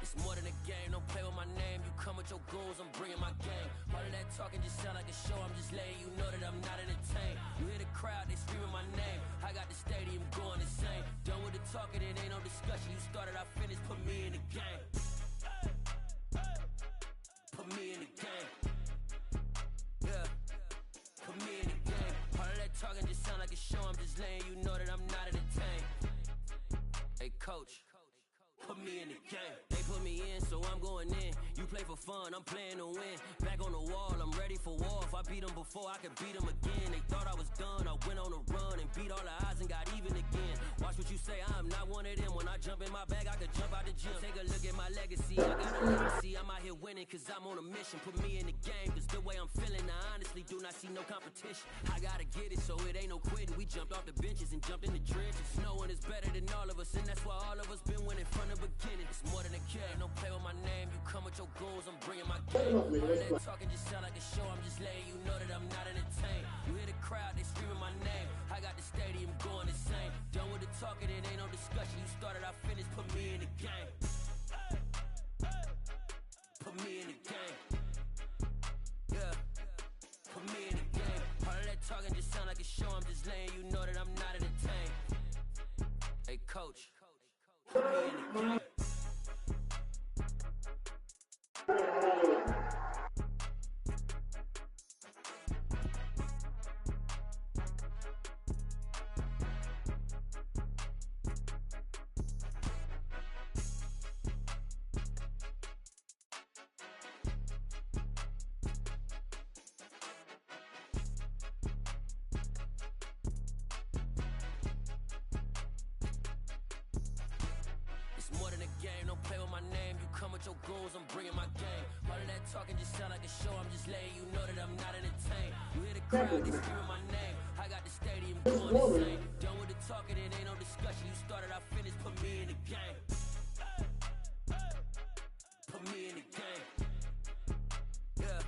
It's more than a game, don't play with my name. You come with your goons, I'm bringing my game. All of that talking just sound like a show, I'm just letting you know that I'm not entertained. You hear the crowd, they screaming my name. I got the stadium going insane. Done with the talking, it ain't no discussion. You started, I finished, put me in the game. Put me in the game. Yeah, put me in the game. All of that talking just sound like a show, I'm just letting you know that I'm not entertained. Hey coach, put me in the game. They put me in, so I'm going in. You play for fun, I'm playing to win. Back on the wall, I'm ready for war. If I beat them before, I could beat them again. They thought I was done, I went on a run and beat all the odds and got even again. Watch what you say, I'm not one of them. When I jump in my bag, I could jump out the gym. Take a look at my legacy, I got a legacy. I'm out here winning cause I'm on a mission. Put me in the game cause the way I'm feeling, I honestly do not see no competition. I gotta get it, so it ain't no quitting. We jumped off the benches and jumped in the trenches. No one is better than all of us, and that's why all of us been winning from the beginning. It's more than a game, don't play with my name. You come with your goons, I'm bringing my game. All that talking just sound like a show, I'm just letting you know that I'm not entertained. You hear the crowd, they screaming my name. I got the stadium going insane. Done with the talking, it ain't no discussion. You started, I finished, put me in the game. Put me in the game. Yeah, put me in the game. All of that talking just sound like a show, I'm just letting you know that I'm not entertained. Hey coach, put me in the game. It's more than a game, don't play with my name. You come with your goons, I'm bringing my game. All of that talking just sound like a show, I'm just letting you know that I'm not entertained. You hear the crowd, they screaming my name. I got the stadium going insane. Done with the talking, it ain't no discussion. You started, I finished, put me in the game. Put me in the game. Yeah,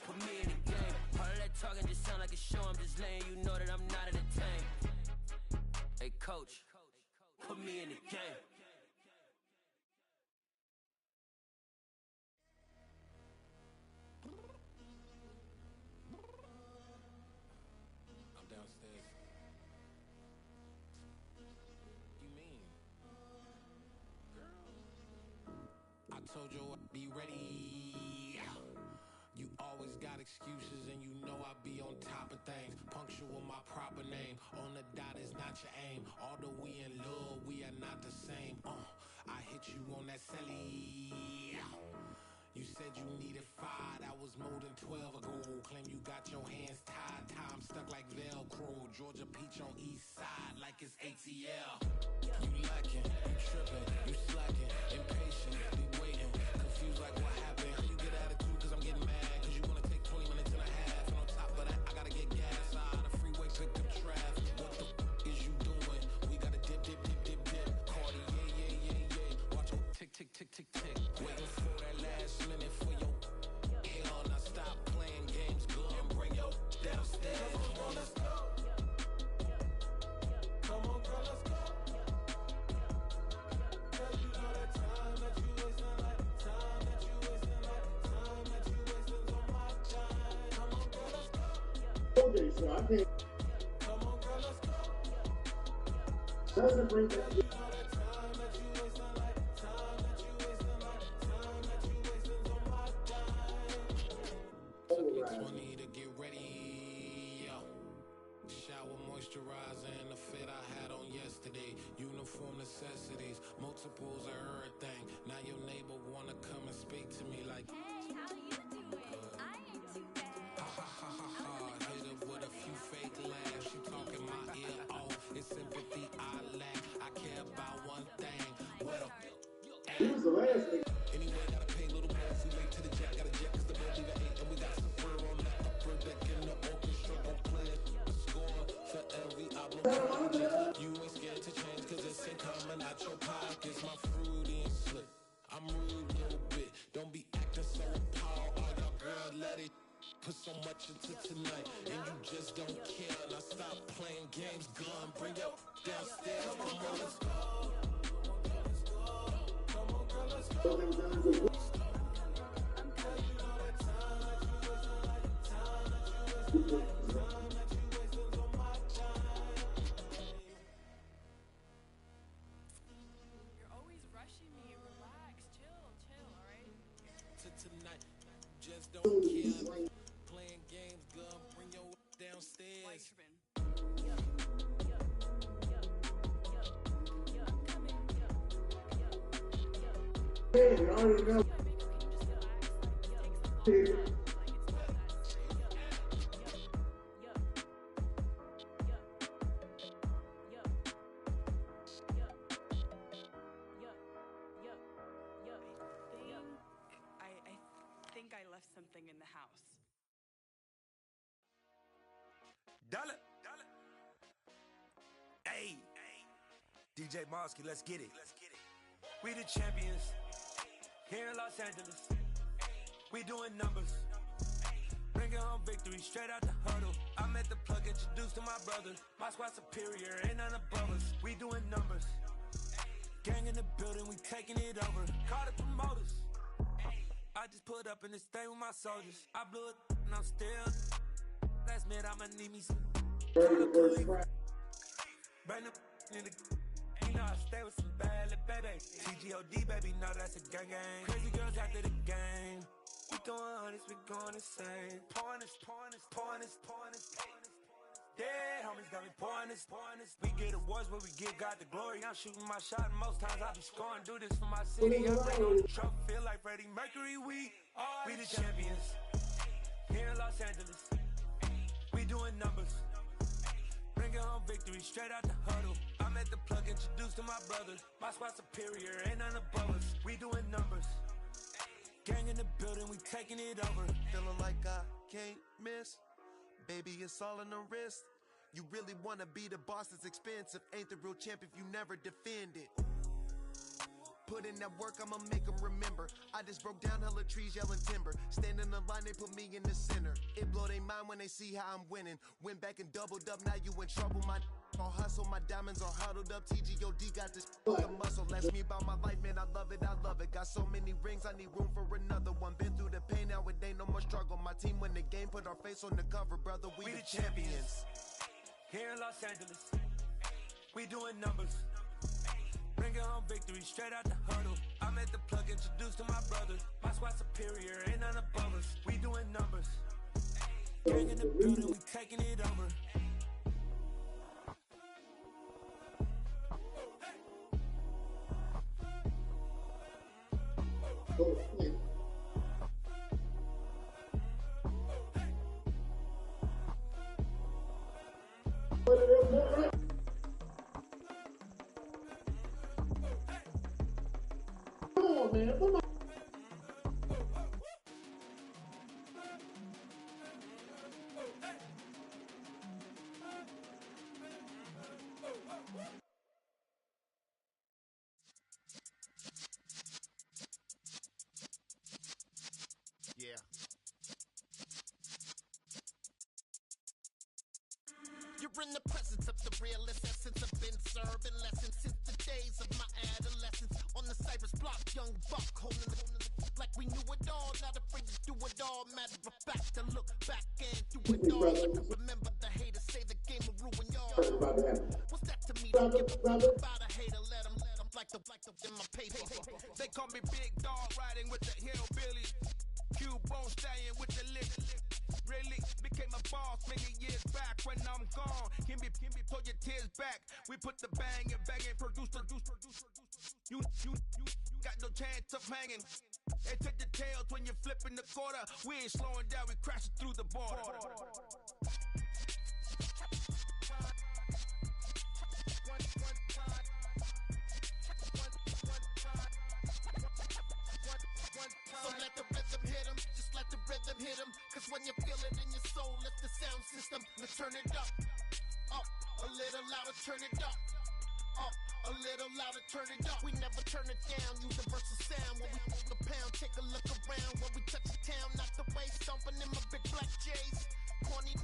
put me in the game. All of that talking just sound like a show, I'm just letting you know that I'm not entertained. Hey coach, put me in the game. I'm downstairs. You mean? Girl. I told you I'd be ready. You always got excuses and you know I be on top of things. Punctual my proper name. On the dot is not your aim. Although we in love, we are not the same. I hit you on that celly. You said you needed 5, that was more than 12 ago. Claim you got your hands tied, time stuck like Velcro. Georgia Peach on east side like it's ATL. You lacking, you tripping, you slacking, impatient, be waiting, confused like what happened. You get attitude cause I'm getting mad, cause you wanna take 20 minutes and a half. And on top of Okay, so I can't. Doesn't bring that. Took me 20 to get ready. Yo. Shower moisturizer and the fit I had on yesterday. Uniform necessities, multiples of everything. Now your neighbor wanna come and speak to me like, Hey, how you doing? I ain't too bad. ha ha ha ha ha. Hit her with a few fake laughs. She talking my ear off. It's sympathy I lack. I care about one thing. What a He was the last nigga. anyway, gotta pay a little more. We late to the jet, got a jet cause the bed leave at 8. And we got some fur on the upper deck in the orchestra. Don't play it. The score for every album. You ain't scared to change cause it's ain't coming out your pockets. My fruity and slick. I'm rude a little bit. Don't be acting so appalled. All y'all girl let it put so much into tonight. And you just don't care. Now stop playing games. Gun, bring your downstairs. Come on, let's go. You're always rushing me. Relax, chill, all right? To tonight, just don't care. Playing games, gun, bring your downstairs. You already know. I think I left something in the house. Dollar. Hey. DJ Mosky, let's get it. We the champions here in Los Angeles. We doing numbers. Bringing home victory straight out the huddle. I'm at the plug, introduced to my brothers. My squad superior, ain't none above us. We doing numbers. Gang in the building, we taking it over. Call the promoters. I just put up in this thing with my soldiers. I blew it and I'm still. Last minute, I'ma need me some. Call the police. Bring the in the. You know I stay with some bad little baby. TGOD, baby, know that's a gang gang. Crazy girls after the game. We throwing hundreds, we going insane. Pouring this. Dead homies got me pouring this. We get awards where we give God the glory. I'm shooting my shot and most times I be scoring. Do this for my city. I bring on the trophy, feel like Freddie Mercury. We the champions here in Los Angeles. We doing numbers. Bringing home victory straight out the huddle. I'm at the plug, introduced to my brothers. My squad superior, ain't none above us. We doing numbers. Gang in the building, we taking it over. Feeling like I can't miss. Baby, it's all in the wrist. You really wanna be the boss, it's expensive. Ain't the real champ if you never defend it. Put in that work, I'ma make them remember. I just broke down hella trees, yelling timber. Stand in the line, they put me in the center. It blow their mind when they see how I'm winning. Went back and doubled up, now you in trouble. My all hustle, my diamonds are huddled up. TGOD got this fucking muscle. Ask me about my life, man, I love it. Got so many rings, I need room for another one. Been through the pain, now it ain't no more struggle. My team win the game, put our face on the cover, brother. We the champions. Here in Los Angeles, we doing numbers. Bringing home victory straight out the huddle. I'm at the plug, introduced to my brothers. My squad superior, ain't none above us. We doing numbers. Gang in the building, we taking it over. Come on, man. Come on. Yeah. You in the presence of the realest essence. I've been serving lessons since the days of my adolescence. On the Cypress block, young buck holding the like we knew it all, not afraid to do it all. Matter of fact, to look back and do it all. I can remember the haters say the game will ruin y'all. What's that to me? Don't give a fuck about a hater. Let them like the in my paper. They call me Big Dog, riding with the hillbillies. Cubone staying with the lick. Really became a boss many years back. When I'm gone, can be pull your tears back. We put the bang and produce. You got no chance of hanging. They take the tails when you're flipping the quarter. We ain't slowing down, we crashing through the border. So let the rhythm hit 'em, just let the rhythm hit 'em. Cause when you feel it in your soul, it's the sound system. Let's turn it up, a little louder, turn it up, a little louder, turn it up. We never turn it down, universal sound. When we move the pound, take a look around. When we touch the town, not the way, stomping in my big black J's. Corny,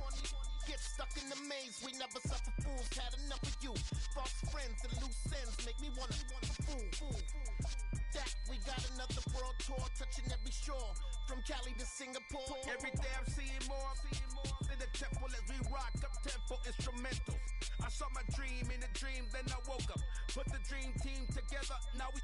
get stuck in the maze. We never suffer fools, had enough of you. False friends and loose ends make me wanna fool. That we got another world tour, touching every shore, from Cali to Singapore. Every day I'm seeing more in the temple as we rock up tempo instrumentals. I saw my dream in a dream, then I woke up. Put the dream team together. Now we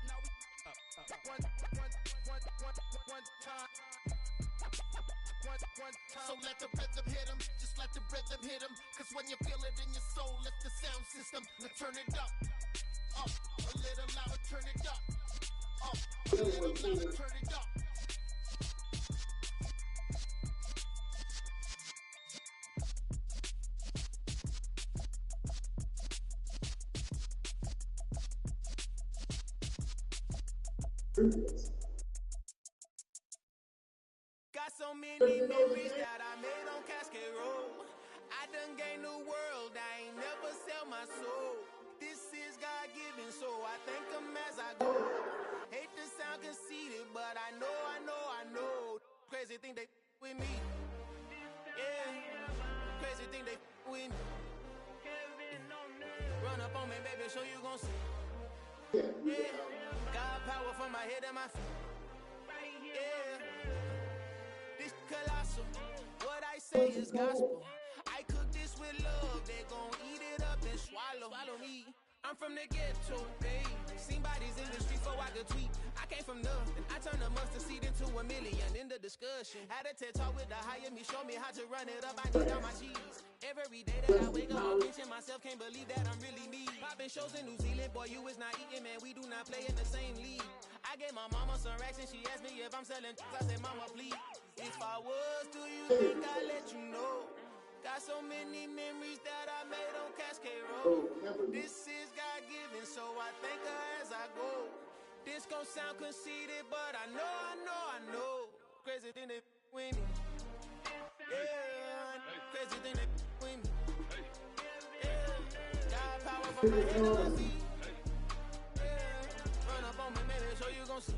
one time. So let the rhythm hit 'em, just let the rhythm hit 'em. Cause when you feel it in your soul, it's the sound system. Let's turn it up, a little louder, turn it up, a little louder, turn it up. Got so many memories that I made on Cascade Road. I done gained the world, I ain't never sell my soul. This is God-given, so I thank him as I go. Hate to sound conceited, but I know. Crazy thing they with me. Yeah, crazy thing they with me. Run up on me, baby, so you gon' see. Yeah, got power from my head and my feet. Yeah, this colossal. What I say is gospel. I cook this with love. They gon' eat it up and swallow me. I'm from the ghetto, baby. Seen bodies in the street before I could tweet. I came from nothing. I turned a mustard seed into a million in the discussion. Had a TED talk with the higher me, show me how to run it up. I need all my cheese. Every day that I wake up, I'm pinching myself. Can't believe that I'm really me. Popping shows in New Zealand, boy, you is not eating, man. We do not play in the same league. I gave my mama some racks and she asked me if I'm selling. I said, mama, please. If I was, do you think I'd let you know? Got so many memories that I made on Cascade Road. This is God-given, so I thank her as I go. This gon' sound conceited, but I know. Crazy thing they with me. Yeah, crazy thing they with me. Yeah, got power from my head to my feet. Yeah, run up on me, baby, so you gon' see.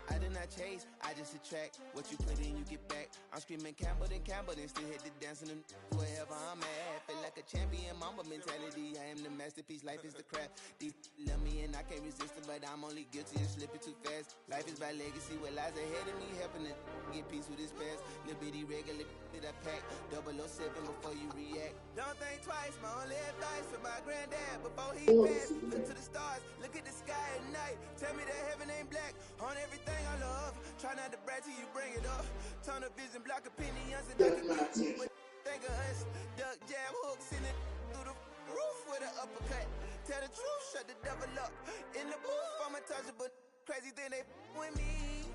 I did not chase, I just attract. What you put in, you get back. I'm screaming Campbell, then still hit the dancing and wherever I'm at. Feel like a champion, mamba mentality. I am the masterpiece, life is the crap. Deep love me and I can't resist it, but I'm only guilty of slipping too fast. Life is by legacy, what lies ahead of me, helping to get peace with this past. Little bitty regular that I pack, 007 before you react. Don't think twice, my only advice for my granddad before he passed. Look to the stars, look at the sky at night. Tell me that heaven ain't black on everything I love. Try not to brag till you bring it up. Tunnel vision, block opinions, and I can but think of us. Duck jab hooks in it through the roof with an uppercut. Tell the truth, shut the devil up. In the booth, I'm untouchable. Crazy thing they with me.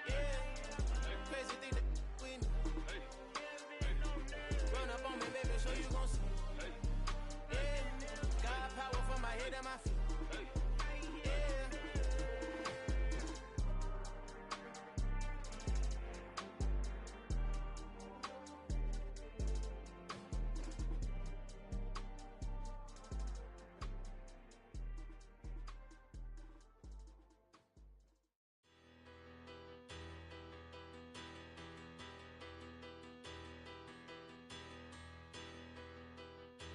Yeah, crazy thing they with me. Run up on me, baby, so you gon' see. Yeah, got power from my head and my feet.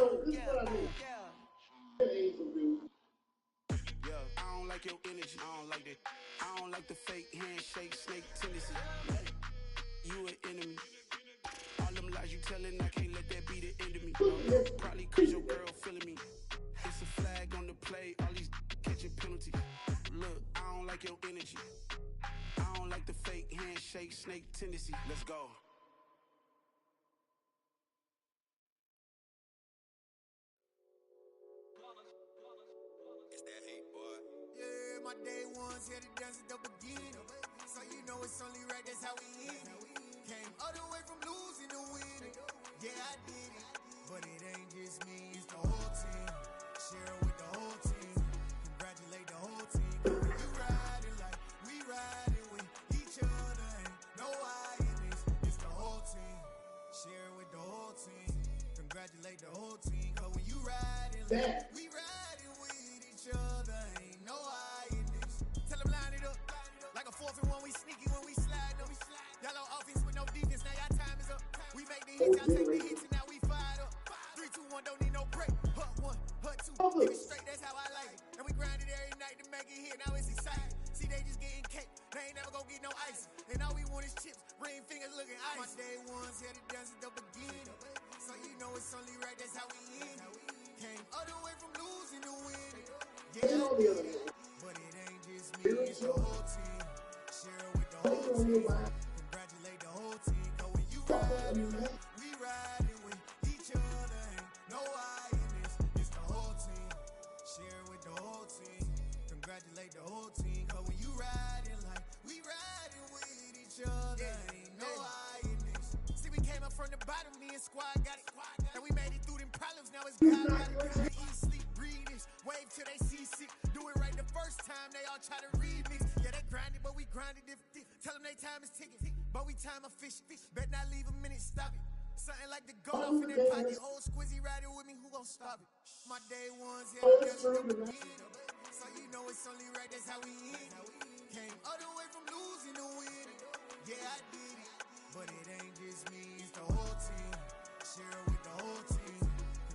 I don't like your energy. I don't like that. I don't like the fake handshake, snake tendency. You an enemy. All them lies you telling, I can't let that be the end of me. Probably cause your girl feeling me. It's a flag on the play, all these catching penalties. Look, I don't like your energy. I don't like the fake handshake, snake tendency. Let's go. It's that hate, boy. Yeah, my day ones here to dance at the beginning. So you know it's only right, that's how we end it. Came all the way from losing to winning. Yeah, I did it. But it ain't just me, it's the whole team. Share it with the whole team. Congratulate the whole team. Cause when you riding like we riding with each other, ain't no I in this. It's the whole team. Share it with the whole team. Congratulate the whole team. Cause when you riding like we riding with each other, ain't no I in this. Tell them line it up. Like a 4th and 1, we sneaky when we slide them. Y'all on offense with no defense, now y'all time is up. We make the hits, y'all take the hits, and now we fired up. 3, 2, 1, don't need no break. Hut 1, hut 2, keep it straight, that's how I like it. And we grind it every night to make it hit, now it's exciting. See, they just getting cake, they ain't never gonna get no ice. And all we want is chips, ring fingers looking ice. My day ones here to dance at the beginning. So you know it's only right, that's how we end it. Came all the way from losing to winning. Yeah, I did it. But it ain't just me, it's the whole team. Share it with the whole team. Congratulate the whole team. Cause when you riding like we riding with each other, ain't no I in this. It's the whole team. Share it with the whole team. Congratulate the whole team. Cause when you riding like we riding with each other, ain't no I in this. See, we came up from the bottom, me and squad got it. And we made it through them problems, now it's God got it. They eat, sleep, breathe this. Wave till they see sick. Do it right the first time, they all try to remix. Yeah, they grinded, but we grinded different. Tell them they time is ticking, but we time efficient. Bet not leave a minute, stop it. Something like the goat off in their pocket. Old Squizzy riding with me, who gon' stop it? My day ones here to dance at the beginning. So you know it's only right, that's how we end it. Came all the way from losing to winning. Yeah, I did it. But it ain't just me, it's the whole team. Share it with the whole team.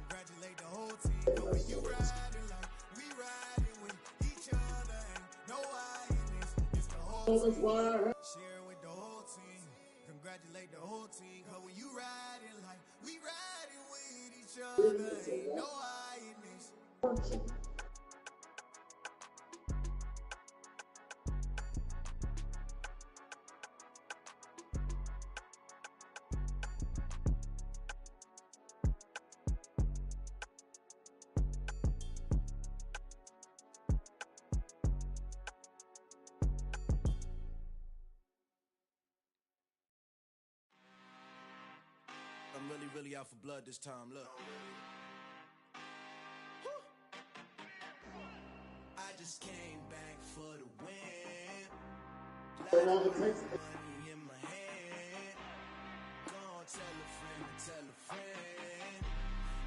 Congratulate the whole team. But when you riding like we riding with each other, ain't no I in this. It's the whole team. Share it with the whole team. Congratulate the whole team. Cause when you riding like we riding with each other, ain't no I in this. I'm really out for blood this time, look. I just came back for the win. Money in my hand. Go on, tell a friend and tell a friend.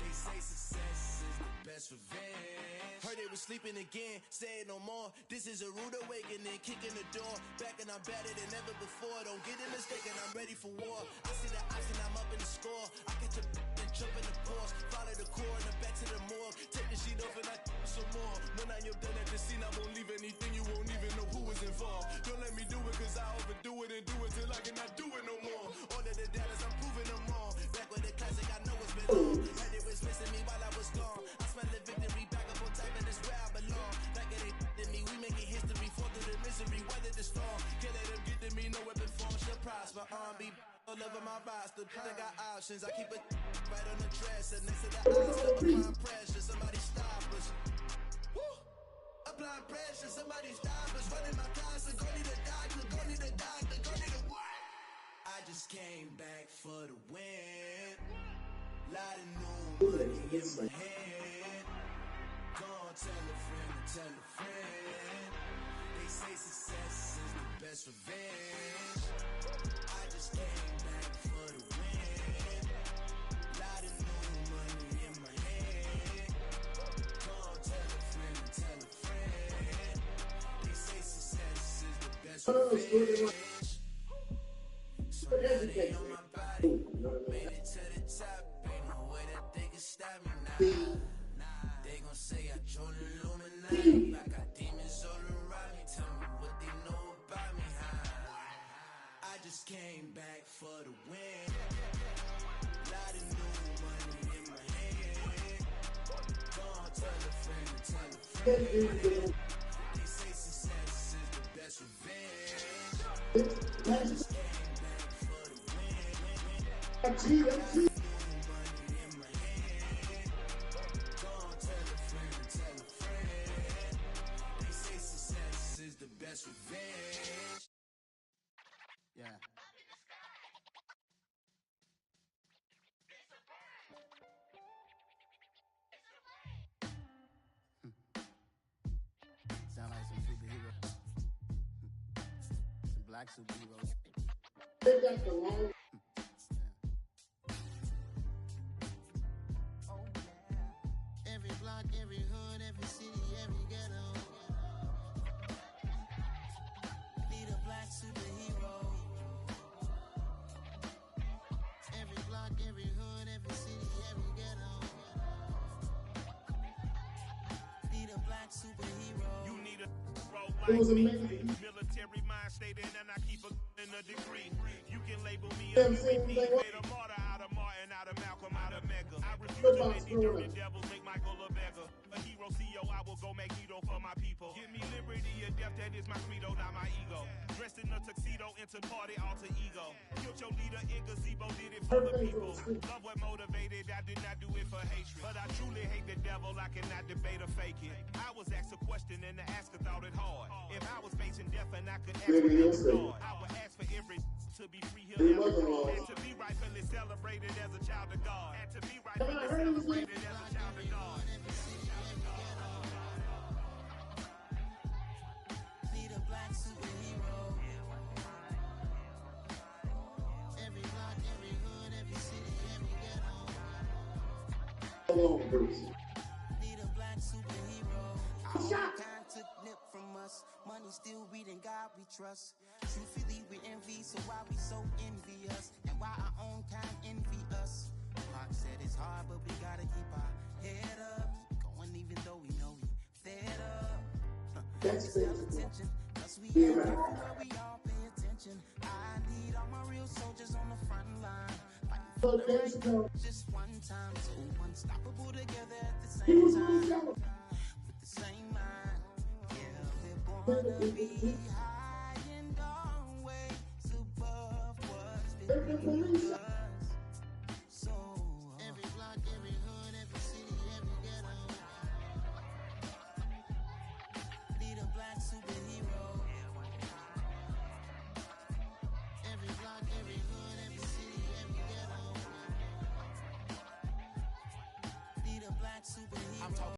They say success is the best revenge. Heard they was sleeping again, say it no more. This is a rude awakening, kicking the door. Back and I'm better than ever before. Don't get it mistaken, I'm ready for war. I see the option, I'm up in the score. I catch a and jump in the course. Follow the core and then back to the morgue. Take the sheet off and I some more. When I am done at the scene, I won't leave anything. You won't even know who was involved. Don't let me do it, cause I overdo it and do it till I cannot do it no more. All of the dallas, I'm proving them wrong. Back with the classic, I know it's been long. And it was missing me while I was gone. I smell the victory back up on time, and it's where I belong. Like it ain't to me, we making history. Fall through the misery, weather the storm. Can't let them get to me, no weapon form shall prosper. R&B all over my roster. I got options, I keep it right on the dresser. Next to the Oscar, applying pressure, somebody stop us. Woo! Applying pressure, somebody stop us. Running my closet, go need a doctor, go need a doctor, go need a what? I just came back for the win. Lot of new money in my hand. Go on, tell a friend and tell a friend. They say success is the best revenge. I just came back for the win. Lot of new money in my hand. Go on, tell a friend and tell a friend. They say success is the best revenge. So now they on my body. Made it to the top, ain't no way that they can stop me now. They say success is the best revenge. Just came back for the win. Got money in my hand. Go on, tell a friend, tell a friend. They say success is the best revenge. Yeah. Sound like some superheroes. Some black superheroes. They got the long. Every block, every hood, every city, every ghetto. Need a black superhero. Every block, every hood, every city, every ghetto. Need a black superhero. You need a role It like was me. amazing. Military mind state and I keep a degree. You can label me You a ever seen UEP. anything Made a martyr out of Martin, out of Malcolm, out of Mega. I refuse to Football let these school. dirty devils make Michael a beggar. A hero CEO, I will go Magneto for my people. Give me liberty or death, that is my credo, not my ego. Dressed in a tuxedo, into party, alter ego. Killed your leader in gazebo, did it for the people. Love what motivated, I did not do it for hatred. But I truly hate the devil, I cannot debate or fake it. I was asked a question and the asker thought it hard. If I was facing death and I could ask for God, I would ask for every to be free here and abroad. And to be rightfully celebrated as a child of God. And to be rightfully celebrated as a child of God. Need a black superhero. Every block, every hood, every city, every ghetto. Hold on, Bruce. Need a black superhero. Our kind took nip from us. Money still reading, God we trust. Truthfully we envy, so why we so envious? And why our own kind envy us? Mark said it's hard, but we gotta keep our head up. Going even though we know we fed up. That's attention, cause we are careful where we all pay attention. I need all my real soldiers on the front line. Fighting for the right just one time. So unstoppable together at the same time. With the same mind. Yeah, we're born to be high.